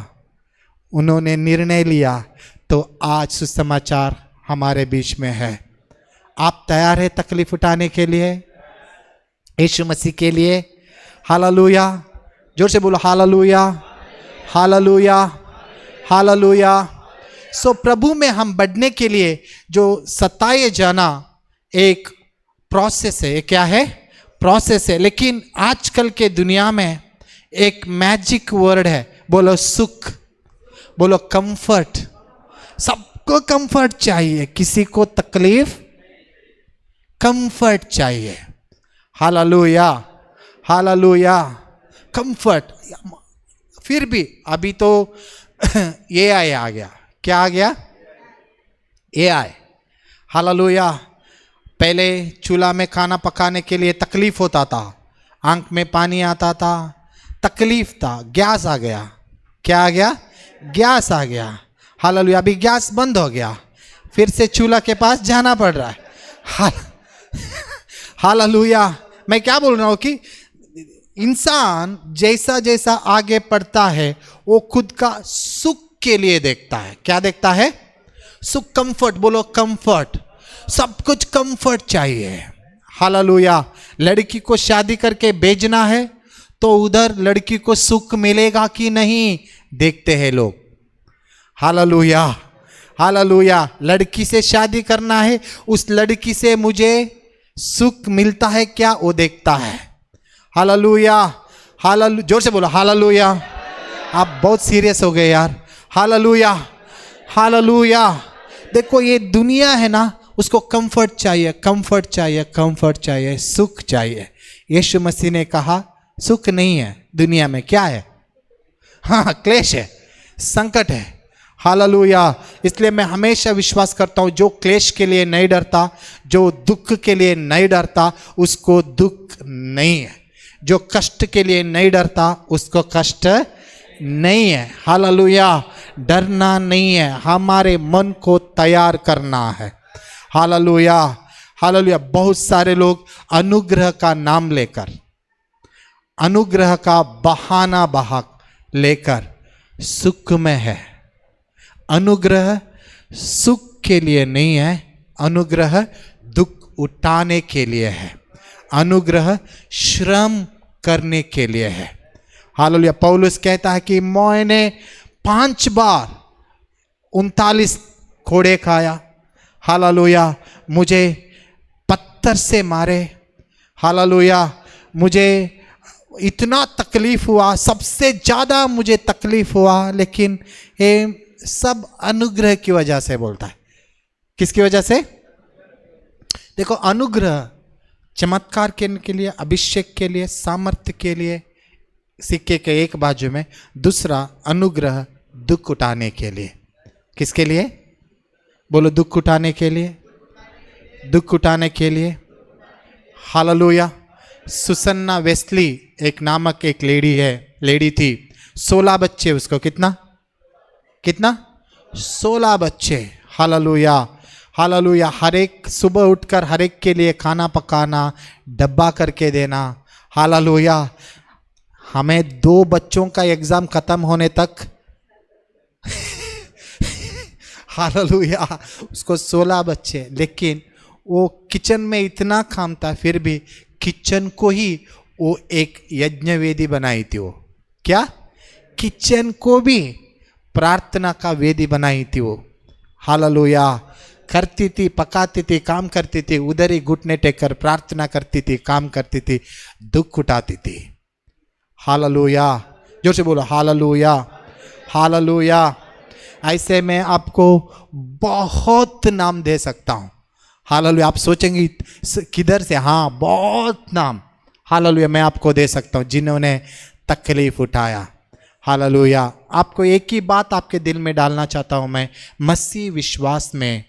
उन्होंने निर्णय लिया, तो आज सुसमाचार हमारे बीच में है। आप तैयार है तकलीफ उठाने के लिए, यीशु मसीह के लिए? हालेलुया। जोर से बोलो हालेलुया, हालेलुया, हालेलुया। सो प्रभु में हम बढ़ने के लिए जो सताए जाना एक प्रोसेस है। क्या है? प्रोसेस है। लेकिन आजकल के दुनिया में एक मैजिक वर्ड है, बोलो सुख, बोलो कंफर्ट। सबको कंफर्ट चाहिए, किसी को तकलीफ, कंफर्ट चाहिए। Hallelujah, hallelujah. कंफर्ट। फिर भी अभी तो AI आ गया। क्या आ गया? AI। हालेलुया। पहले चूल्हा में खाना पकाने के लिए तकलीफ होता था, आंख में पानी आता था, तकलीफ था। गैस आ गया। क्या आ गया? गैस आ गया। हालेलुया। अभी गैस बंद हो गया, फिर से चूल्हा के पास जाना पड़ रहा है। हालेलुया। मैं क्या बोल रहा हूं कि इंसान जैसा जैसा आगे बढ़ता है वो खुद का सुख के लिए देखता है। क्या देखता है? सुख, कंफर्ट। बोलो कंफर्ट। सब कुछ कंफर्ट चाहिए। हालेलुया। लड़की को शादी करके भेजना है तो उधर लड़की को सुख मिलेगा कि नहीं देखते हैं लोग। Hallelujah, hallelujah. लड़की से शादी करना है, उस लड़की से मुझे सुख मिलता है क्या, वो देखता है। Hallelujah, hallelujah. जोर से बोलो हालेलुया। आप बहुत सीरियस हो गए यार। Hallelujah, hallelujah. देखो ये दुनिया है ना, उसको कंफर्ट चाहिए, कंफर्ट चाहिए, कंफर्ट चाहिए, सुख चाहिए। यीशु मसीह ने कहा सुख नहीं है दुनिया में। क्या है? हाँ, क्लेश है, संकट है। हालेलुया। इसलिए मैं हमेशा विश्वास करता हूँ, जो क्लेश के लिए नहीं डरता, जो दुख के लिए नहीं डरता, उसको दुख नहीं है। जो कष्ट के लिए नहीं डरता, उसको कष्ट नहीं है। हालेलुया। डरना नहीं है, हमारे मन को तैयार करना है। Hallelujah, hallelujah. बहुत सारे लोग अनुग्रह का नाम लेकर, अनुग्रह का बहाना बहा लेकर सुख में है। अनुग्रह सुख के लिए नहीं है, अनुग्रह दुख उठाने के लिए है, अनुग्रह श्रम करने के लिए है। हालेलुया। पौलुस कहता है कि मैंने 5 बार 39 कोड़े खाया। हालेलुया। मुझे पत्थर से मारे। हालेलुया। मुझे इतना तकलीफ हुआ, सबसे ज़्यादा मुझे तकलीफ हुआ, लेकिन ये सब अनुग्रह की वजह से बोलता है। किसकी वजह से? देखो, अनुग्रह चमत्कार के लिए, अभिषेक के लिए, सामर्थ्य के लिए सिक्के के एक बाजू में, दूसरा अनुग्रह दुख उठाने के लिए। किसके लिए? बोलो, दुख उठाने के लिए, दुख उठाने के लिए। हालेलुया। सुसन्ना वेस्ली एक नामक एक लेडी थी, 16 बच्चे उसको। कितना 16 बच्चे। Hallelujah, hallelujah. हर एक सुबह उठकर हर एक के लिए खाना पकाना, डब्बा करके देना। हालेलुया। हमें 2 बच्चों का एग्जाम खत्म होने तक हालेलुया, उसको 16 बच्चे, लेकिन वो किचन में इतना काम था, फिर भी किचन को ही वो एक यज्ञ वेदी बनाई थी। वो क्या? किचन को भी प्रार्थना का वेदी बनाई थी वो। हालेलुया। करती थी, पकाती थी, काम करती थी, उधर ही घुटने टेककर प्रार्थना करती थी, काम करती थी, दुख उठाती थी। हालेलुया। जोर से बोलो हालेलुया, हालेलुया। ऐसे मैं आपको बहुत नाम दे सकता हूँ। हालेलुया। आप सोचेंगे किधर से? हाँ, बहुत नाम। हालेलुया, मैं आपको दे सकता हूँ जिन्होंने तकलीफ उठाया। हालेलुया। आपको एक ही बात आपके दिल में डालना चाहता हूँ मैं, मसीह विश्वास में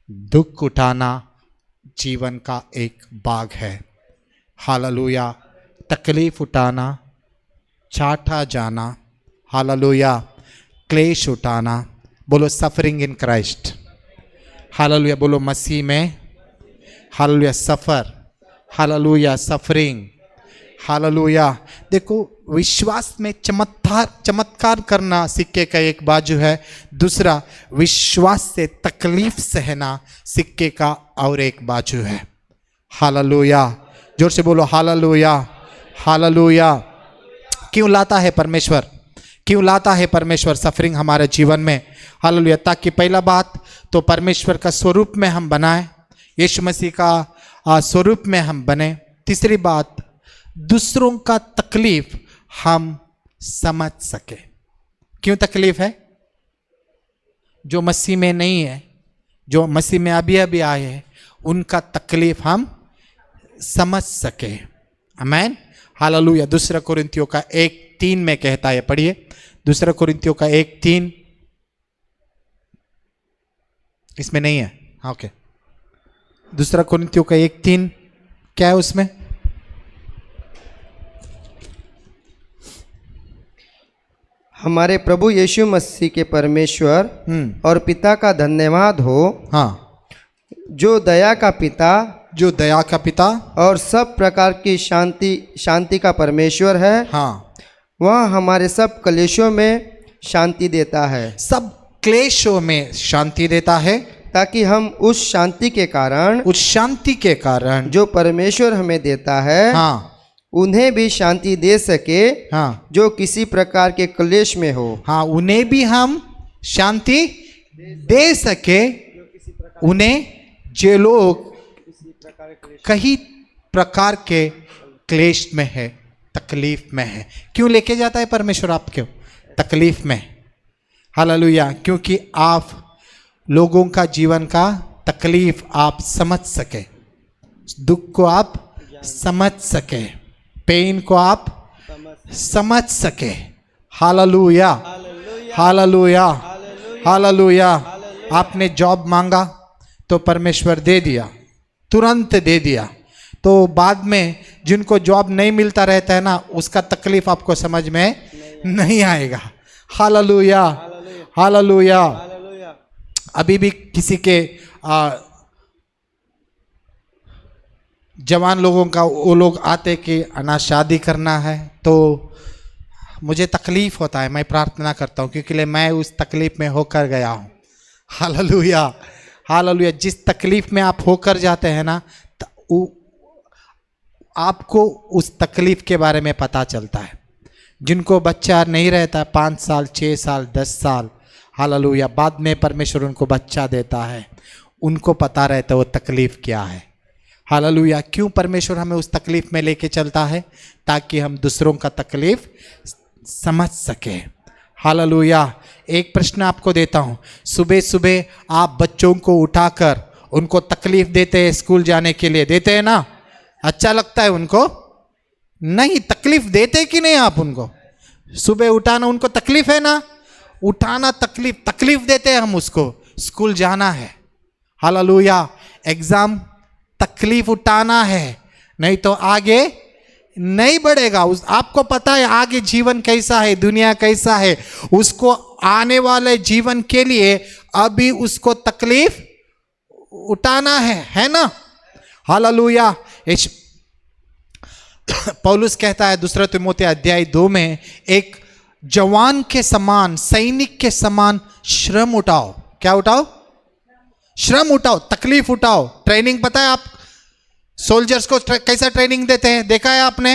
दुख उठाना जीवन का एक भाग है। हालेलुया। तकलीफ उठाना, चाटा जाना, हालेलुया, क्लेश उठाना। बोलो सफरिंग इन क्राइस्ट। हालेलुया। बोलो मसीह में। हालेलुया। सफर, हालेलुया, सफरिंग। हालेलुया। देखो, विश्वास में चमत्कार करना सिक्के का एक बाजू है, दूसरा विश्वास से तकलीफ सहना सिक्के का और एक बाजू है। हालेलुया। जोर से बोलो हालेलुया, हालेलुया। क्यों लाता है परमेश्वर? क्यों लाता है परमेश्वर सफरिंग हमारे जीवन में? हालेलुया। ताकि पहला बात तो परमेश्वर का स्वरूप में हम बनाए, यीशु मसीह का स्वरूप में हम बने। तीसरी बात, दूसरों का तकलीफ हम समझ सके। क्यों तकलीफ है? जो मसीह में नहीं है, जो मसीह में अभी अभी आए हैं, उनका तकलीफ हम समझ सके। आमीन। हालेलुया। दूसरा कोरिन्थियों का 1:3 में कहता है, पढ़िए दूसरा कोरिन्थियों का 1:3। इसमें नहीं है? हाँ, ओके। दूसरा कोरिन्थियों का 1:3 क्या है उसमें? हमारे प्रभु यीशु मसीह के परमेश्वर और पिता का धन्यवाद हो। हाँ। जो दया का पिता, जो दया का पिता और सब प्रकार की शांति का परमेश्वर है। हाँ। वह हमारे सब क्लेशों में शांति देता है। सब क्लेशों में शांति देता है, ताकि हम उस शांति के कारण जो परमेश्वर हमें देता है, हाँ, उन्हें भी शांति दे सके, हाँ, जो किसी प्रकार के क्लेश में हो। हाँ, उन्हें भी हम शांति दे सके, उन्हें जो लोग कई प्रकार के क्लेश में है, तकलीफ में है। क्यों लेके जाता है परमेश्वर आपको तकलीफ में? हालेलुया। क्योंकि आप लोगों का जीवन का तकलीफ आप समझ सके, दुख को आप समझ सके, पेन को आप समझ सके। Hallelujah, hallelujah, hallelujah. आपने जॉब मांगा तो परमेश्वर दे दिया, तुरंत दे दिया। तो बाद में जिनको जॉब नहीं मिलता रहता है ना, उसका तकलीफ आपको समझ में नहीं आएगा। Hallelujah, hallelujah. अभी भी किसी के जवान लोगों का वो लोग आते कि ना शादी करना है, तो मुझे तकलीफ होता है, मैं प्रार्थना करता हूँ, क्योंकि मैं उस तकलीफ में होकर गया हूँ। Hallelujah, hallelujah. जिस तकलीफ में आप होकर जाते हैं ना, आपको उस तकलीफ के बारे में पता चलता है। जिनको बच्चा नहीं रहता 5 साल, 6 साल, 10 साल, हालेलुया, बाद में परमेश्वर उनको बच्चा देता है, उनको पता रहता है वो तकलीफ क्या है। हालेलुया। क्यों परमेश्वर हमें उस तकलीफ में लेके चलता है? ताकि हम दूसरों का तकलीफ समझ सके। हालेलुया। एक प्रश्न आपको देता हूँ, सुबह सुबह आप बच्चों को उठाकर उनको तकलीफ देते हैं स्कूल जाने के लिए, देते हैं ना? अच्छा लगता है उनको? नहीं, तकलीफ देते कि नहीं आप उनको? सुबह उठाना उनको तकलीफ है ना, उठाना तकलीफ देते हैं हम उसको। स्कूल जाना है, हालेलुया, एग्जाम तकलीफ उठाना है, नहीं तो आगे नहीं बढ़ेगा। आपको पता है आगे जीवन कैसा है, दुनिया कैसा है, उसको आने वाले जीवन के लिए अभी उसको तकलीफ उठाना है ना, हालेलुया। पौलुस कहता है दूसरा तिमोथी अध्याय 2 में, एक जवान के समान, सैनिक के समान श्रम उठाओ। क्या उठाओ? श्रम उठाओ, तकलीफ उठाओ। ट्रेनिंग पता है आप सोल्जर्स को कैसा ट्रेनिंग देते हैं? देखा है आपने?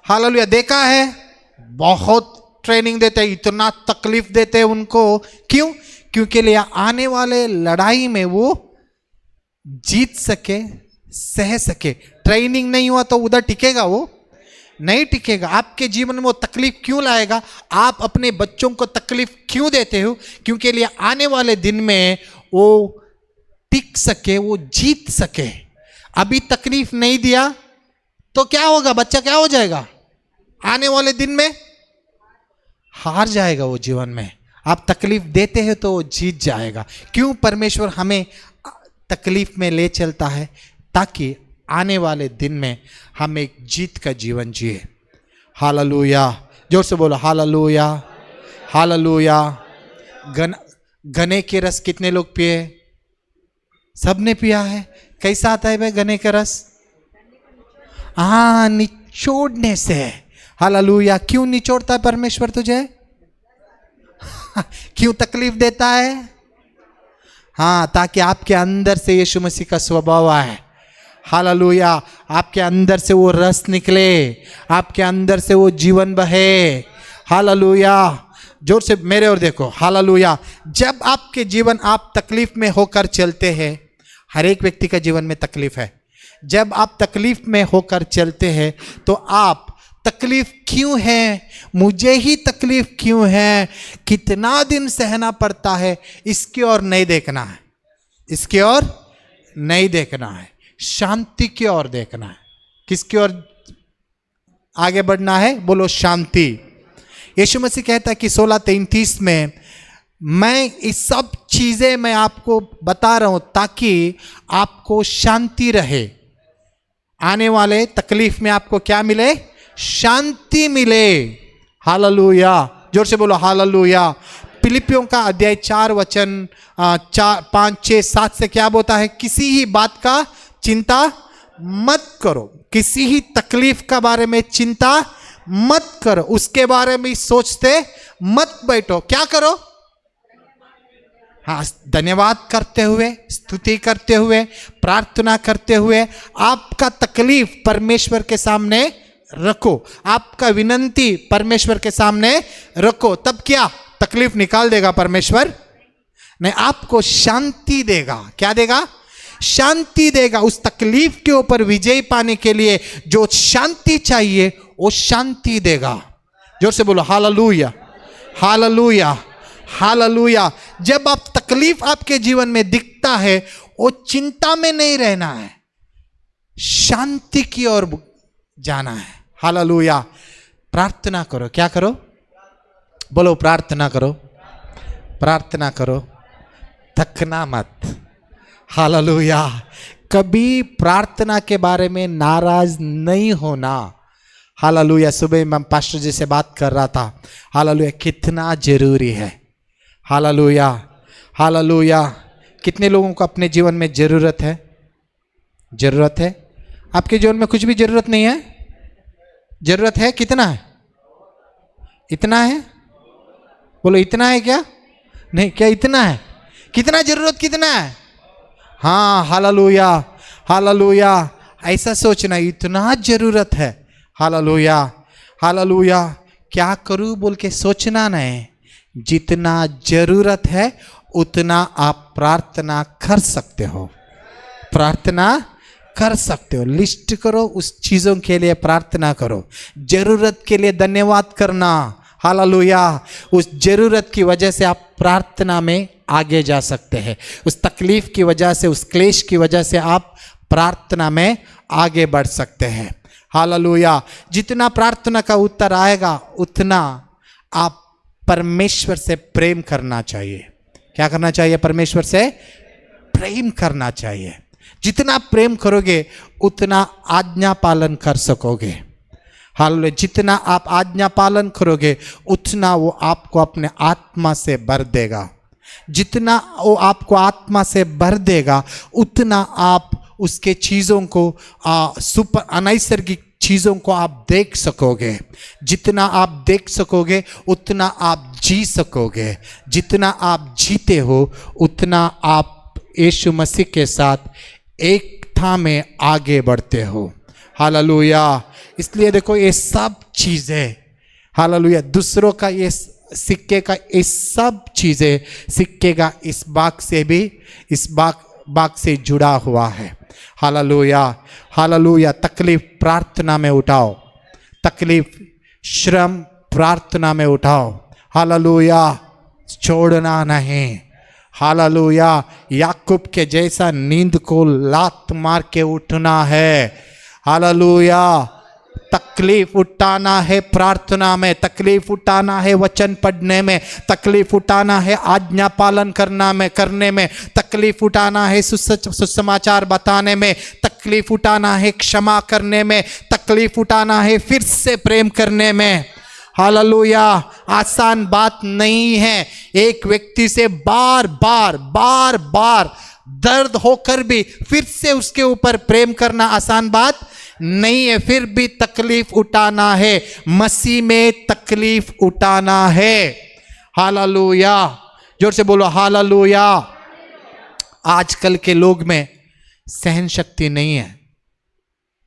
हालेलुया, देखा है। बहुत ट्रेनिंग देते हैं, इतना तकलीफ देते हैं उनको। क्यों? क्योंकि लिए आने वाले लड़ाई में वो जीत सके, सह सके। ट्रेनिंग नहीं हुआ तो उधर टिकेगा? वो नहीं टिकेगा। आपके जीवन में वो तकलीफ क्यों लाएगा? आप अपने बच्चों को तकलीफ क्यों देते हो? क्योंकि लिए आने वाले दिन में वो टिक सके, वो जीत सके। अभी तकलीफ नहीं दिया तो क्या होगा? बच्चा क्या हो जाएगा? आने वाले दिन में हार जाएगा वो जीवन में। आप तकलीफ देते हैं तो वो जीत जाएगा। क्यों परमेश्वर हमें तकलीफ में ले चलता है? ताकि आने वाले दिन में हम एक जीत का जीवन जिए। हालेलुया, जोर से बोलो हालेलुया, हालेलुया। गन्ने के रस कितने लोग पिए? सबने पिया है। कैसा आता है भाई गन्ने का रस? हाँ, निचोड़ने से। हालेलुया। क्यों निचोड़ता है परमेश्वर तुझे? क्यों तकलीफ देता है? हाँ, ताकि आपके अंदर से यीशु मसीह का स्वभाव आए। हालेलुया, आपके अंदर से वो रस निकले, आपके अंदर से वो जीवन बहे। हालेलुया, जोर से मेरे और देखो, हालेलुया। जब आपके जीवन आप तकलीफ में होकर चलते हैं, हर एक व्यक्ति का जीवन में तकलीफ है। जब आप तकलीफ में होकर चलते हैं तो आप तकलीफ क्यों है, मुझे ही तकलीफ क्यों है, कितना दिन सहना पड़ता है, इसकी ओर नहीं देखना है। इसकी ओर नहीं देखना है, शांति की ओर देखना है। किसकी ओर आगे बढ़ना है? बोलो शांति। यीशु मसीह कहता है कि 16:33 में, मैं इस सब चीजें मैं आपको बता रहा हूं ताकि आपको शांति रहे। आने वाले तकलीफ में आपको क्या मिले? शांति मिले। हालेलुया, जोर से बोलो हालेलुया। फिलिपियों का अध्याय 4 वचन 4, 5, 6, 7 से क्या बोलता है? किसी ही बात का चिंता मत करो। किसी ही तकलीफ का बारे में चिंता मत करो, उसके बारे में सोचते मत बैठो। क्या करो? हाँ, धन्यवाद करते हुए, स्तुति करते हुए, प्रार्थना करते हुए आपका तकलीफ परमेश्वर के सामने रखो, आपका विनंती परमेश्वर के सामने रखो। तब क्या? तकलीफ निकाल देगा परमेश्वर? नहीं, आपको शांति देगा। क्या देगा? शांति देगा। उस तकलीफ के ऊपर विजय पाने के लिए जो शांति चाहिए वो शांति देगा। जोर से बोलो हालेलुया, हालेलुया, हालेलुया। जब आप तकलीफ आपके जीवन में दिखता है, वो चिंता में नहीं रहना है, शांति की ओर जाना है। हालेलुया। प्रार्थना करो। क्या करो? बोलो प्रार्थना करो, प्रार्थना करो, थकना मत। हालेलुया। कभी प्रार्थना के बारे में नाराज नहीं होना। हालेलुया। सुबह मैं पास्टर जी से बात कर रहा था, हालेलुया, कितना जरूरी है। Hallelujah, hallelujah. कितने लोगों को अपने जीवन में जरूरत है? जरूरत है? आपके जीवन में कुछ भी जरूरत नहीं है? जरूरत है? कितना है? इतना है? बोलो इतना है क्या? नहीं, क्या इतना है? कितना जरूरत कितना है? हाँ, हालेलुया, हालेलुया। ऐसा सोचना, इतना जरूरत है। Hallelujah, hallelujah. क्या करूं बोल के सोचना नहीं, जितना जरूरत है उतना आप प्रार्थना कर सकते हो। प्रार्थना कर सकते हो, लिस्ट करो, उस चीज़ों के लिए प्रार्थना करो। जरूरत के लिए धन्यवाद करना। हालेलुया। उस जरूरत की वजह से आप प्रार्थना में आगे जा सकते हैं। उस तकलीफ की वजह से, उस क्लेश की वजह से आप प्रार्थना में आगे बढ़ सकते हैं। हालेलुया। जितना प्रार्थना का उत्तर आएगा उतना आप परमेश्वर से प्रेम करना चाहिए। क्या करना चाहिए? परमेश्वर से प्रेम करना चाहिए। जितना प्रेम करोगे उतना आज्ञा पालन कर सकोगे। हालेलुया। जितना आप आज्ञा पालन करोगे उतना वो आपको अपने आत्मा से भर देगा। जितना वो आपको आत्मा से भर देगा उतना आप उसके चीज़ों को सुपर अनैसर्गिक चीज़ों को आप देख सकोगे। जितना आप देख सकोगे उतना आप जी सकोगे। जितना आप जीते हो उतना आप यीशु मसीह के साथ एकता में आगे बढ़ते हो। हालेलुया। इसलिए देखो ये सब चीज़ें, हालेलुया, दूसरों का ये सिक्के का ये सब चीज़ें सिक्के का इस बाग से भी, इस बाग से जुड़ा हुआ है। हालेलुया। हालेलुया। तकलीफ प्रार्थना में उठाओ, तकलीफ श्रम प्रार्थना में उठाओ। हालेलुया। छोड़ना नहीं। हालेलुया। याकूब के जैसा नींद को लात मार के उठना है। हालेलुया। तकलीफ उठाना है प्रार्थना में, तकलीफ उठाना है वचन पढ़ने में, तकलीफ उठाना है आज्ञा पालन करने में, तकलीफ उठाना है सुसमाचार बताने में, तकलीफ उठाना है क्षमा करने में, तकलीफ उठाना है फिर से प्रेम करने में। हालेलुया। आसान बात नहीं है। एक व्यक्ति से बार बार दर्द होकर भी फिर से उसके ऊपर प्रेम करना आसान बात नहीं है। फिर भी तकलीफ उठाना है, मसीह में तकलीफ उठाना है। हालेलुया। जोर से बोलो हालेलुया। आजकल के लोग में सहन शक्ति नहीं है।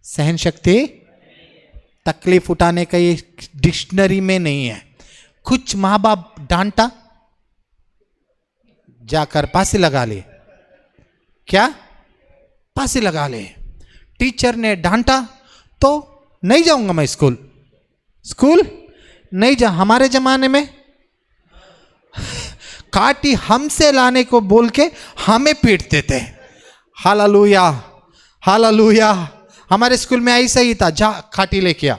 सहन शक्ति तकलीफ उठाने का ये डिक्शनरी में नहीं है। कुछ माँ बाप डांटा, जाकर फांसी लगा ले। क्या? फांसी लगा ले। टीचर ने डांटा तो नहीं जाऊंगा मैं स्कूल नहीं जा। हमारे जमाने में काटी हमसे लाने को बोल के हमें पीटते थे। हालेलुया। हालेलुया। हमारे स्कूल में ऐसा ही था, जा काटी लेके आ।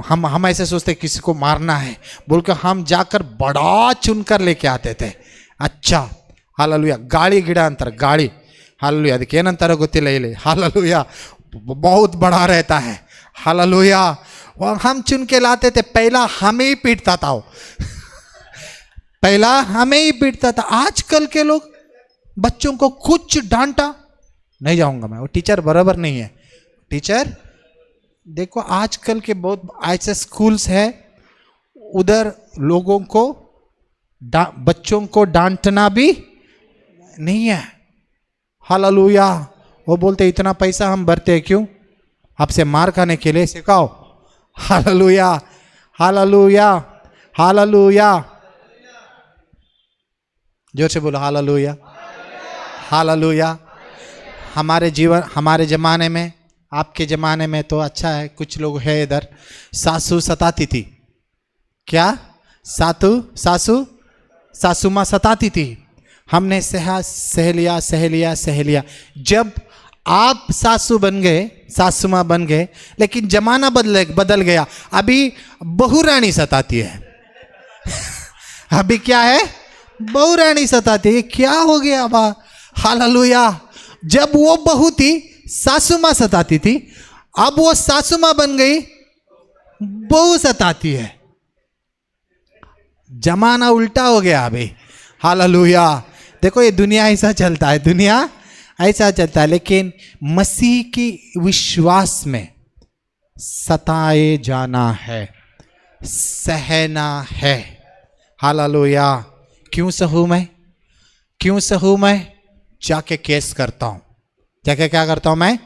हम ऐसे सोचते किसी को मारना है बोल के हम जाकर बड़ा चुनकर लेके आते थे। अच्छा। हालेलुया। गाड़ी गिड़ा अंतर गाड़ी, हालेलुया, ಅದಕ್ಕೆ ಏನಂತಾರೋ ಗೊತ್ತಿಲ್ಲ ಇಲ್ಲಿ। हालेलुया। बहुत बड़ा रहता है। हालेलुया। हम चुन के लाते थे, पहला हमें ही पीटता था वो। पहला हमें ही पीटता था। आजकल के लोग बच्चों को कुछ डांटा, नहीं जाऊंगा मैं, वो टीचर बराबर नहीं है। टीचर देखो आजकल के बहुत ऐसे स्कूल्स है, उधर लोगों को बच्चों को डांटना भी नहीं है। हालेलुया। वो बोलते इतना पैसा हम भरते हैं क्यों? आपसे मार खाने के लिए, सिखाओ। हालेलुया। हालेलुया। हालेलुया। जोर से बोलो हालेलुया। हालेलुया। हमारे ज़माने में, आपके ज़माने में तो अच्छा है, कुछ लोग है इधर, सासू सताती थी। क्या? सासू माँ सताती थी। हमने सह लिया। जब आप सासू बन गए, सासू माँ बन गए, लेकिन जमाना बदल गया। अभी बहू रानी सताती है। अभी क्या है? बहू रानी सताती है। क्या हो गया अब? हालेलुया। जब वो बहू थी सासू माँ सताती थी, अब वो सासू माँ बन गई, बहू सताती है। जमाना उल्टा हो गया अभी। हालेलुया। देखो ये दुनिया ऐसा चलता है, दुनिया ऐसा चलता है, लेकिन मसीह की विश्वास में सताए जाना है, सहना है। हालेलुया। क्यों सहूं मैं? जाके केस करता हूं। जाके क्या करता हूं मैं?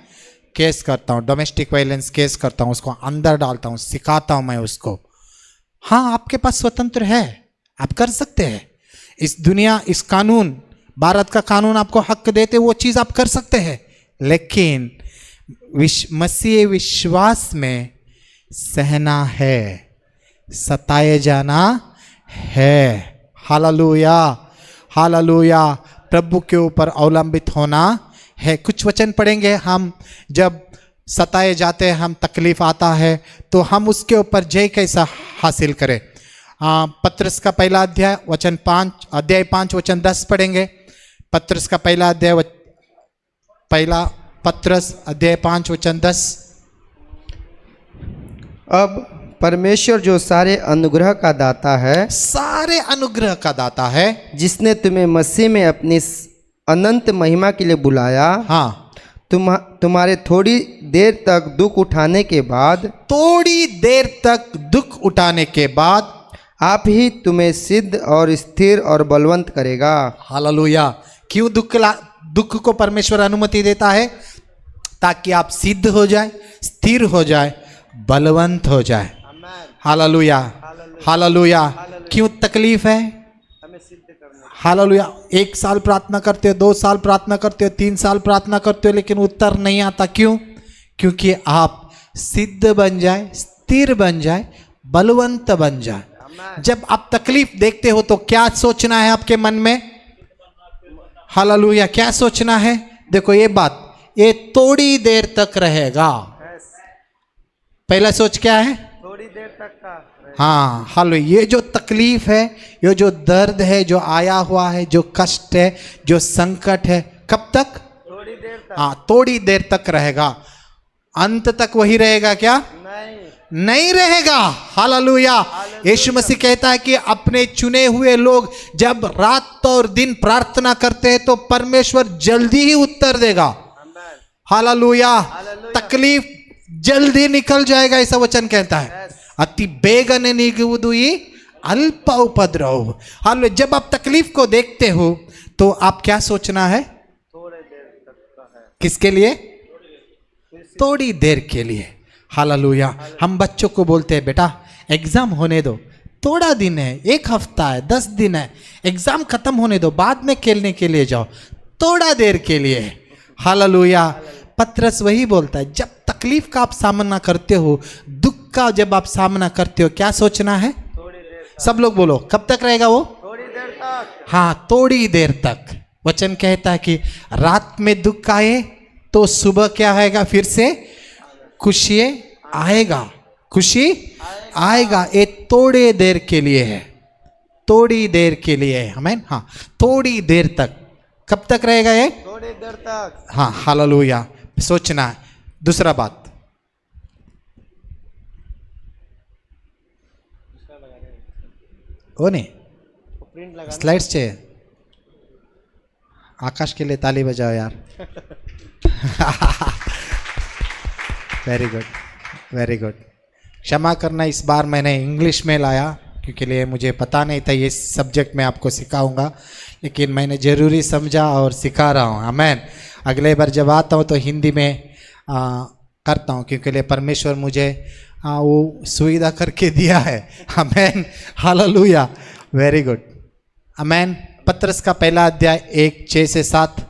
केस करता हूं। डोमेस्टिक वायलेंस केस करता हूं, उसको अंदर डालता हूं, सिखाता हूं मैं उसको। हाँ, आपके पास स्वतंत्र है, आप कर सकते हैं। इस दुनिया, इस कानून, भारत का कानून आपको हक देते, वो चीज आप कर सकते हैं, लेकिन मसीह विश्वास में सहना है, सताए जाना है। हालेलुया। हालेलुया। प्रभु के ऊपर अवलंबित होना है। कुछ वचन पढ़ेंगे हम, जब सताए जाते हैं हम, तकलीफ आता है, तो हम उसके ऊपर जय कैसा हासिल करें। पत्रस का पहला अध्याय वचन 5 वचन 10 पढ़ेंगे। पत्रस का पहला अध्याय पहला पत्रस अध्याय 5 वचन 10। अब परमेश्वर जो सारे अनुग्रह का दाता है, सारे अनुग्रह का दाता है, जिसने तुम्हें मसीह में अपनी अनंत महिमा के लिए बुलाया, हाँ, तुम्हारे थोड़ी देर तक दुख उठाने के बाद, थोड़ी देर तक दुख उठाने के बाद आप ही तुम्हें सिद्ध और स्थिर और बलवंत करेगा। हालेलुया। क्यों दुख को परमेश्वर अनुमति देता है? ताकि आप सिद्ध हो जाए, स्थिर हो जाए, बलवंत हो जाए। Hallelujah, hallelujah. क्यों तकलीफ है? हालेलुया। 1 साल प्रार्थना करते हो, 2 साल प्रार्थना करते हो, 3 साल प्रार्थना करते हो, लेकिन उत्तर नहीं आता। क्यों? क्योंकि आप सिद्ध बन जाए, स्थिर बन जाए, बलवंत बन जाए। जब आप तकलीफ देखते हो तो क्या सोचना है आपके मन में? हालेलुया। क्या सोचना है? देखो ये बात, ये थोड़ी देर तक रहेगा। पहला सोच क्या है? थोड़ी देर तक का। हाँ, हालेलुया। ये जो तकलीफ है, ये जो दर्द है, जो आया हुआ है, जो कष्ट है, जो संकट है, कब तक? थोड़ी देर तक। हाँ, थोड़ी देर तक रहेगा। अंत तक वही रहेगा क्या? नहीं रहेगा। हालेलुया। यीशु मसीह कहता है कि अपने चुने हुए लोग जब रात और दिन प्रार्थना करते हैं तो परमेश्वर जल्दी ही उत्तर देगा। हालेलुया। तकलीफ जल्दी निकल जाएगा, ऐसा वचन कहता है। अति बेगने निगुವುದು ಈ अल्प उपद्रव। हालेलुया। जब आप तकलीफ को देखते हो तो आप क्या सोचना है? थोड़ी देर तक का है। किसके लिए? थोड़ी देर के लिए। हालेलुया। हम बच्चों को बोलते हैं बेटा एग्जाम होने दो, थोड़ा दिन है, 1 हफ्ता है, 10 दिन है, एग्जाम खत्म होने दो, बाद में खेलने के लिए जाओ, थोड़ा देर के लिए। हालेलुया। पत्रस वही बोलता है, जब तकलीफ का आप सामना करते हो, दुख का जब आप सामना करते हो, क्या सोचना है? सब लोग बोलो, कब तक रहेगा वो? थोड़ी देर तक। हाँ, थोड़ी देर तक। वचन कहता है कि रात में दुख आए तो सुबह क्या आएगा? फिर से खुशी आएगा, खुशी आएगा। ये थोड़ी देर के लिए है, थोड़ी देर के लिए है। आमीन। हाँ, थोड़ी देर तक। कब तक रहेगा ये? थोड़ी देर तक। हाँ, हालेलुया। सोचना है। दूसरा बात, वो नहीं, स्लाइड्स चाहिए। आकाश के लिए ताली बजाओ यार। Very good, very good. क्षमा करना, इस बार मैंने इंग्लिश में लाया क्योंकि लिए मुझे पता नहीं था ये सब्जेक्ट मैं आपको सिखाऊंगा, लेकिन मैंने ज़रूरी समझा और सिखा रहा हूँ। आमेन। अगले बार जब आता हूँ तो हिंदी में करता हूँ क्योंकि लिए परमेश्वर मुझे वो सुविधा करके दिया है। Amen, hallelujah. Very good. Amen. पत्रस का पहला अध्याय 1:6 से 7।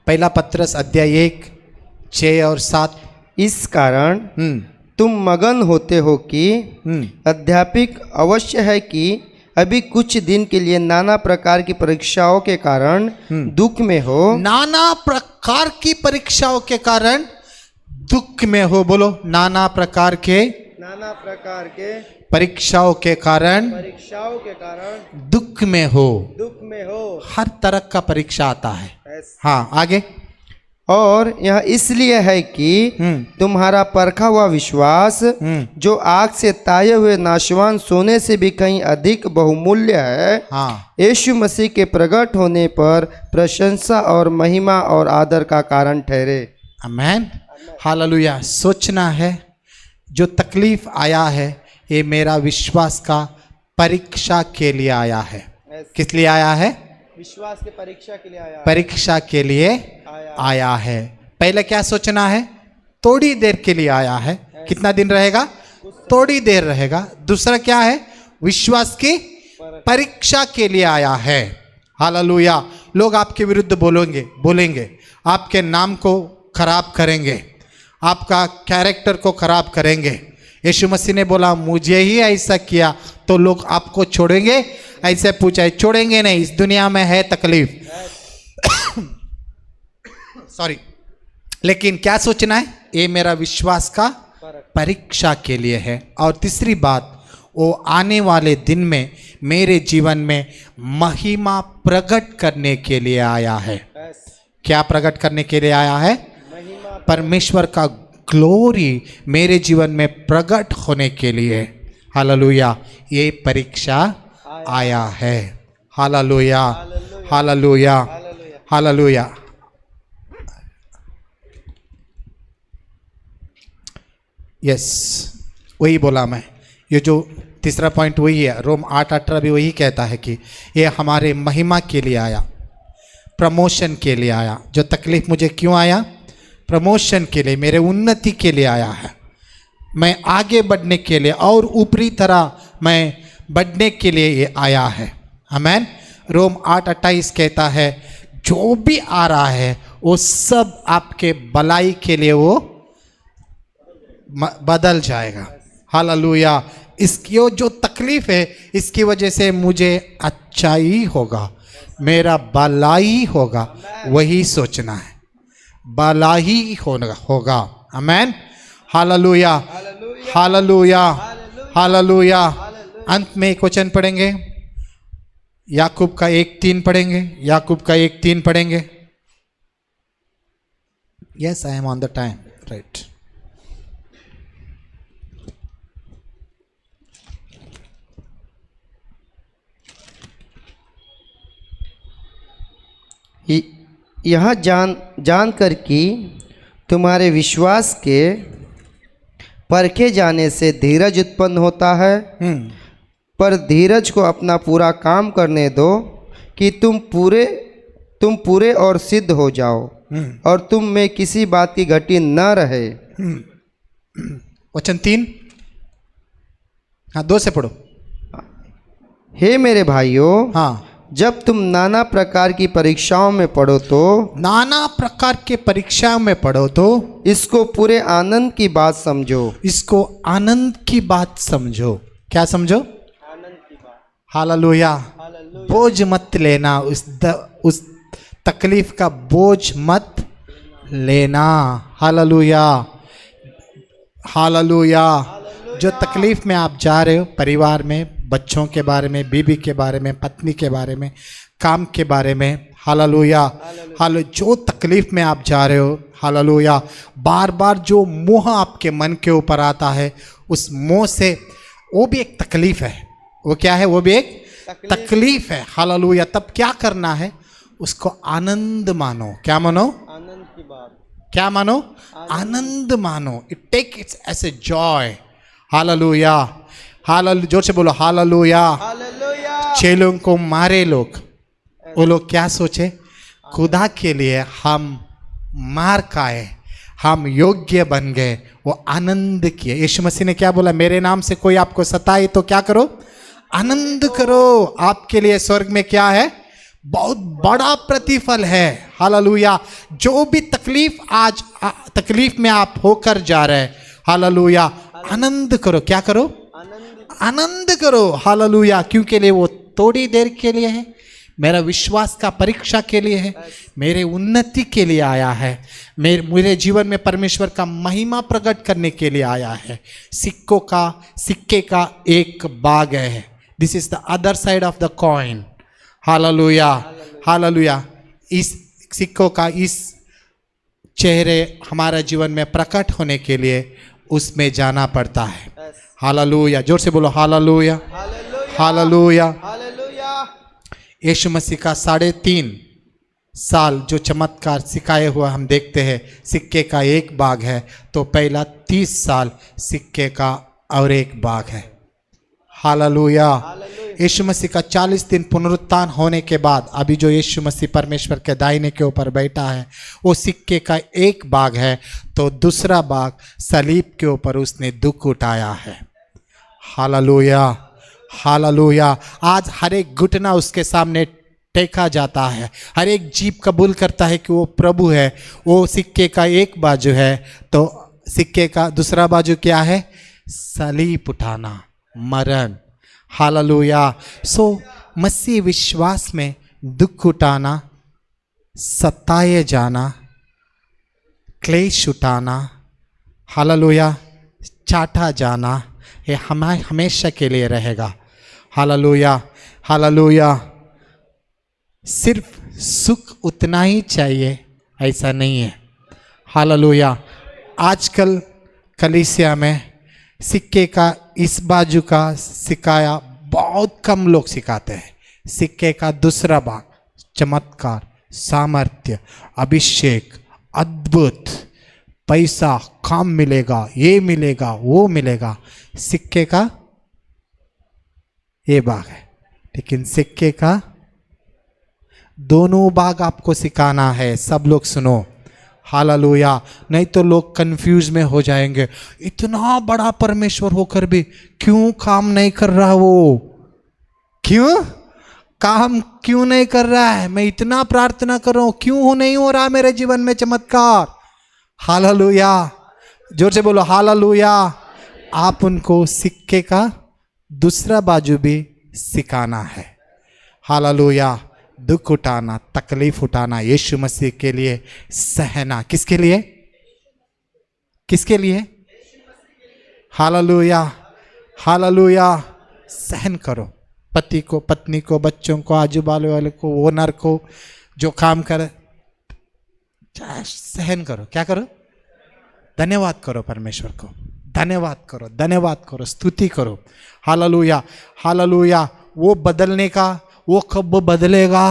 पहला पत्रस अध्याय 1:6 और 7। इस कारण तुम मगन होते हो कि अध्यापिक अवश्य है कि अभी कुछ दिन के लिए नाना प्रकार की परीक्षाओं के कारण दुख में हो। नाना प्रकार की परीक्षाओं के कारण दुख में हो। बोलो, नाना प्रकार के परीक्षाओं के कारण दुख में हो। हर तरह का परीक्षा आता है। हाँ, आगे। और यह इसलिए है कि तुम्हारा परखा हुआ विश्वास जो आग से ताये हुए नाशवान सोने से भी कहीं अधिक बहुमूल्य है, हाँ, यीशु मसीह के प्रकट होने पर प्रशंसा और महिमा और आदर का कारण ठहरे। आमेन, हालेलुया। सोचना है जो तकलीफ आया है ये मेरा विश्वास का परीक्षा के लिए आया है। किस लिए आया है? विश्वास के परीक्षा के लिए आया। परीक्षा के लिए आया है। पहले क्या सोचना है? थोड़ी देर के लिए आया है। कितना दिन रहेगा? थोड़ी देर रहेगा। दूसरा क्या है? विश्वास की परीक्षा के लिए आया है। हालेलुया। लोग आपके विरुद्ध बोलेंगे, आपके नाम को खराब करेंगे, आपका कैरेक्टर को खराब करेंगे। यीशु मसीह ने बोला मुझे ही ऐसा किया तो लोग आपको छोड़ेंगे? ऐसे पूछा है, छोड़ेंगे नहीं। इस दुनिया में है तकलीफ, सॉरी, लेकिन क्या सोचना है, ये मेरा विश्वास का परीक्षा के लिए है। और तीसरी बात, वो आने वाले दिन में मेरे जीवन में महिमा प्रकट करने के लिए आया है। क्या प्रकट करने के लिए आया है? परमेश्वर का ग्लोरी मेरे जीवन में प्रकट होने के लिए, हालेलुया, ये परीक्षा आया है। Hallelujah, hallelujah, hallelujah. यस, वही बोला मैं। ये जो तीसरा पॉइंट वही है, रोम 8:18 भी वही कहता है कि ये हमारे महिमा के लिए आया, प्रमोशन के लिए आया। जो तकलीफ मुझे क्यों आया? प्रमोशन के लिए, मेरे उन्नति के लिए आया है। मैं आगे बढ़ने के लिए और ऊपरी तरह मैं बढ़ने के लिए ये आया है। आमेन। रोम 8:28 कहता है जो भी आ रहा है वो सब आपके भलाई के लिए वो बदल जाएगा। हालेलुया। इसकी जो तकलीफ है इसकी वजह से मुझे अच्छाई होगा, मेरा भलाई होगा, वही सोचना है, भलाई होगा। आमेन। Hallelujah, hallelujah, hallelujah. अंत में एक वचन पढ़ेंगे, याकूब का 1:3 पढ़ेंगे, याकूब का 1:3 पढ़ेंगे। Yes, I am on the time, right. यह जान कर कि तुम्हारे विश्वास के परखे जाने से धीरज उत्पन्न होता है, पर धीरज को अपना पूरा काम करने दो कि तुम पूरे और सिद्ध हो जाओ और तुम में किसी बात की घटी न रहे। वचन 3, हाँ 2 से पढ़ो। हे मेरे भाइयों, हाँ, जब तुम नाना प्रकार की परीक्षाओं में पढ़ो तो, नाना प्रकार के परीक्षाओं में पढ़ो तो इसको पूरे आनंद की बात समझो। इसको आनंद की बात समझो। क्या समझो? आनंद की बात। हालेलुया। बोझ मत लेना, उस तकलीफ का बोझ मत लेना। Hallelujah, hallelujah. जो तकलीफ में आप जा रहे हो, परिवार में, बच्चों के बारे में, बीबी के बारे में, पत्नी के बारे में, काम के बारे में, हालेलुया, हालेलुया, जो तकलीफ में आप जा रहे हो, हालेलुया, बार बार जो मोह आपके मन के ऊपर आता है, उस मोह से, वो भी एक तकलीफ है। वो क्या है? वो भी एक तकलीफ है। हालेलुया। तब क्या करना है? उसको आनंद मानो। क्या मानो? आनंद की बात। क्या मानो? आनंद मानो। It take its as a joy. Hallelujah, hallelujah. जोर से बोलो हालेलुया। हालेलुया। चेलों को मारे लोग, वो लोग क्या सोचे? खुदा के लिए हम मार खाए, हम योग्य बन गए, वो आनंद किए। यीशु मसीह ने क्या बोला? मेरे नाम से कोई आपको सताए तो क्या करो? आनंद करो। आपके लिए स्वर्ग में क्या है? बहुत बड़ा प्रतिफल है। हालेलुया। जो भी तकलीफ आज तकलीफ में आप होकर जा रहे हैं, हालेलुया, आनंद करो। क्या करो? आनंद करो। हालेलुया। क्योंकि लिए वो थोड़ी देर के लिए है, मेरा विश्वास का परीक्षा के लिए है, मेरे उन्नति के लिए आया है, मेरे जीवन में परमेश्वर का महिमा प्रकट करने के लिए आया है। सिक्के का एक भाग है। This is the other side of the coin. Hallelujah, hallelujah. इस सिक्कों का इस चेहरे हमारा जीवन में प्रकट होने के लिए उसमें जाना पड़ता है। हालेलुया। जोर से बोलो हालेलुया, हालेलुया। यीशु मसीह का 3.5 साल जो चमत्कार सिखाए हुआ हम देखते हैं, सिक्के का एक भाग है, तो पहला 30 साल सिक्के का और एक भाग है। हालेलुया। यीशु मसीह का 40 दिन पुनरुत्थान होने के बाद अभी जो यीशु मसीह परमेश्वर के दाहिने के ऊपर बैठा है, वो सिक्के का एक भाग है, तो दूसरा भाग सलीब के ऊपर उसने दुख उठाया है। Hallelujah, hallelujah. आज हर एक घुटना उसके सामने टेका जाता है, हर एक जीभ कबूल करता है कि वो प्रभु है। वो सिक्के का एक बाजू है, तो सिक्के का दूसरा बाजू क्या है? सलीब उठाना, मरण। हालेलुया। सो मसीह विश्वास में दुख उठाना, सताए जाना, क्लेश उठाना, हालेलुया, चाटा जाना, ये हमेशा के लिए रहेगा। Hallelujah, hallelujah. सिर्फ सुख उतना ही चाहिए ऐसा नहीं है। हालेलुया। आजकल कलीसिया में सिक्के का इस बाजू का सिखाया बहुत कम लोग सिखाते हैं। सिक्के का दूसरा भाग, चमत्कार, सामर्थ्य, अभिषेक, अद्भुत, पैसा, काम मिलेगा, ये मिलेगा, वो मिलेगा, सिक्के का ये भाग है। लेकिन सिक्के का दोनों भाग आपको सिखाना है। सब लोग सुनो, हालेलुया। नहीं तो लोग कंफ्यूज में हो जाएंगे, इतना बड़ा परमेश्वर होकर भी क्यों काम नहीं कर रहा, वो क्यों काम क्यों नहीं कर रहा है, मैं इतना प्रार्थना कर रहा हूं क्यों नहीं हो रहा मेरे जीवन में चमत्कार। हालेलुया, जोर से बोलो हालेलुया। आप उनको सिक्के का दूसरा बाजू भी सिखाना है। हालेलुया। दुख उठाना, तकलीफ उठाना, यीशु मसीह के लिए सहना। किसके लिए? किसके लिए? Hallelujah, hallelujah. सहन करो, पति को, पत्नी को, बच्चों को, आजू बाजू वाले को, ओनर को, जो काम करे, सहन करो। क्या करो? धन्यवाद करो परमेश्वर को, धन्यवाद करो, धन्यवाद करो, स्तुति करो। Hallelujah, hallelujah. वो बदलने का, वो कब बदलेगा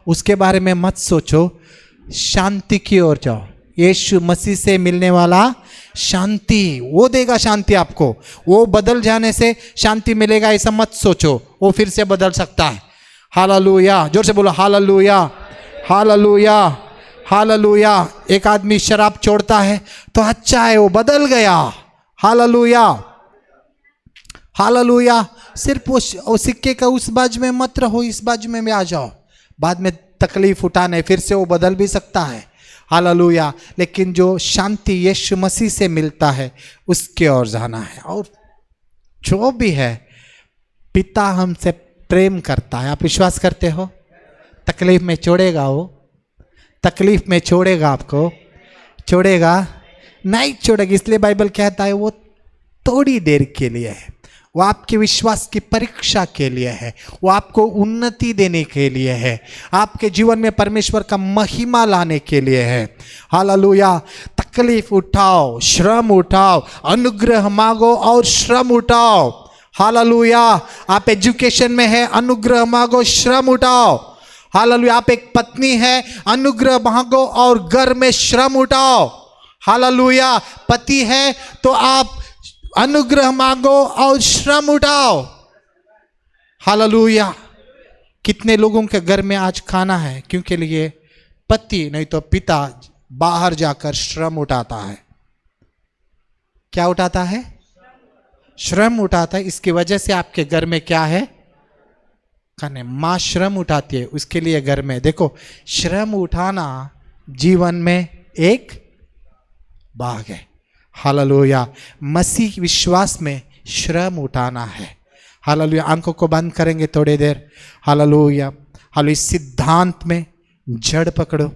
उसके बारे में मत सोचो, शांति की ओर जाओ। यीशु मसीह से मिलने वाला शांति, वो देगा शांति आपको। वो बदल जाने से शांति मिलेगा ऐसा मत सोचो, वो फिर से बदल सकता है। हालेलुया, जोर से बोलो हालेलुया, हालेलुया, हालेलुया। एक आदमी शराब छोड़ता है तो अच्छा है, वो बदल गया। Hallelujah, hallelujah. सिर्फ वो सिक्के का उस बाजू में मत रहो, इस बाजू में भी आ जाओ। बाद में तकलीफ उठाने फिर से वो बदल भी सकता है। हालेलुया। लेकिन जो शांति यीशु मसीह से मिलता है उसके ओर जाना है। और जो भी है, पिता हमसे प्रेम करता है। आप विश्वास करते हो? तकलीफ में छोड़ेगा वो, तकलीफ में छोड़ेगा आपको, छोड़ेगा नहीं छोड़ेगा। इसलिए बाइबल कहता है वो थोड़ी देर के लिए है, वो आपके विश्वास की परीक्षा के लिए है, वो आपको उन्नति देने के लिए है, आपके जीवन में परमेश्वर का महिमा लाने के लिए है। हालेलुया। तकलीफ उठाओ, श्रम उठाओ, अनुग्रह मांगो और श्रम उठाओ। हालेलुया। आप एजुकेशन में है, अनुग्रह मांगो, श्रम उठाओ। हालेलुया। आप एक पत्नी है, अनुग्रह मांगो और घर में श्रम उठाओ। हालेलुया। पति है तो आप अनुग्रह मांगो और श्रम उठाओ। हालेलुया। कितने लोगों के घर में आज खाना है क्योंकि लिए पति नहीं तो पिता बाहर जाकर श्रम उठाता है। क्या उठाता है? श्रम उठाता है। इसकी वजह से आपके घर में क्या है? खाने। माँ श्रम उठाती है उसके लिए घर में। देखो, श्रम उठाना जीवन में एक भाग है। हालेलुया। मसीह विश्वास में श्रम उठाना है। हालेलुया। आंखों को बंद करेंगे थोड़ी देर। Hallelujah, hallelujah. सिद्धांत में जड़ पकड़ो,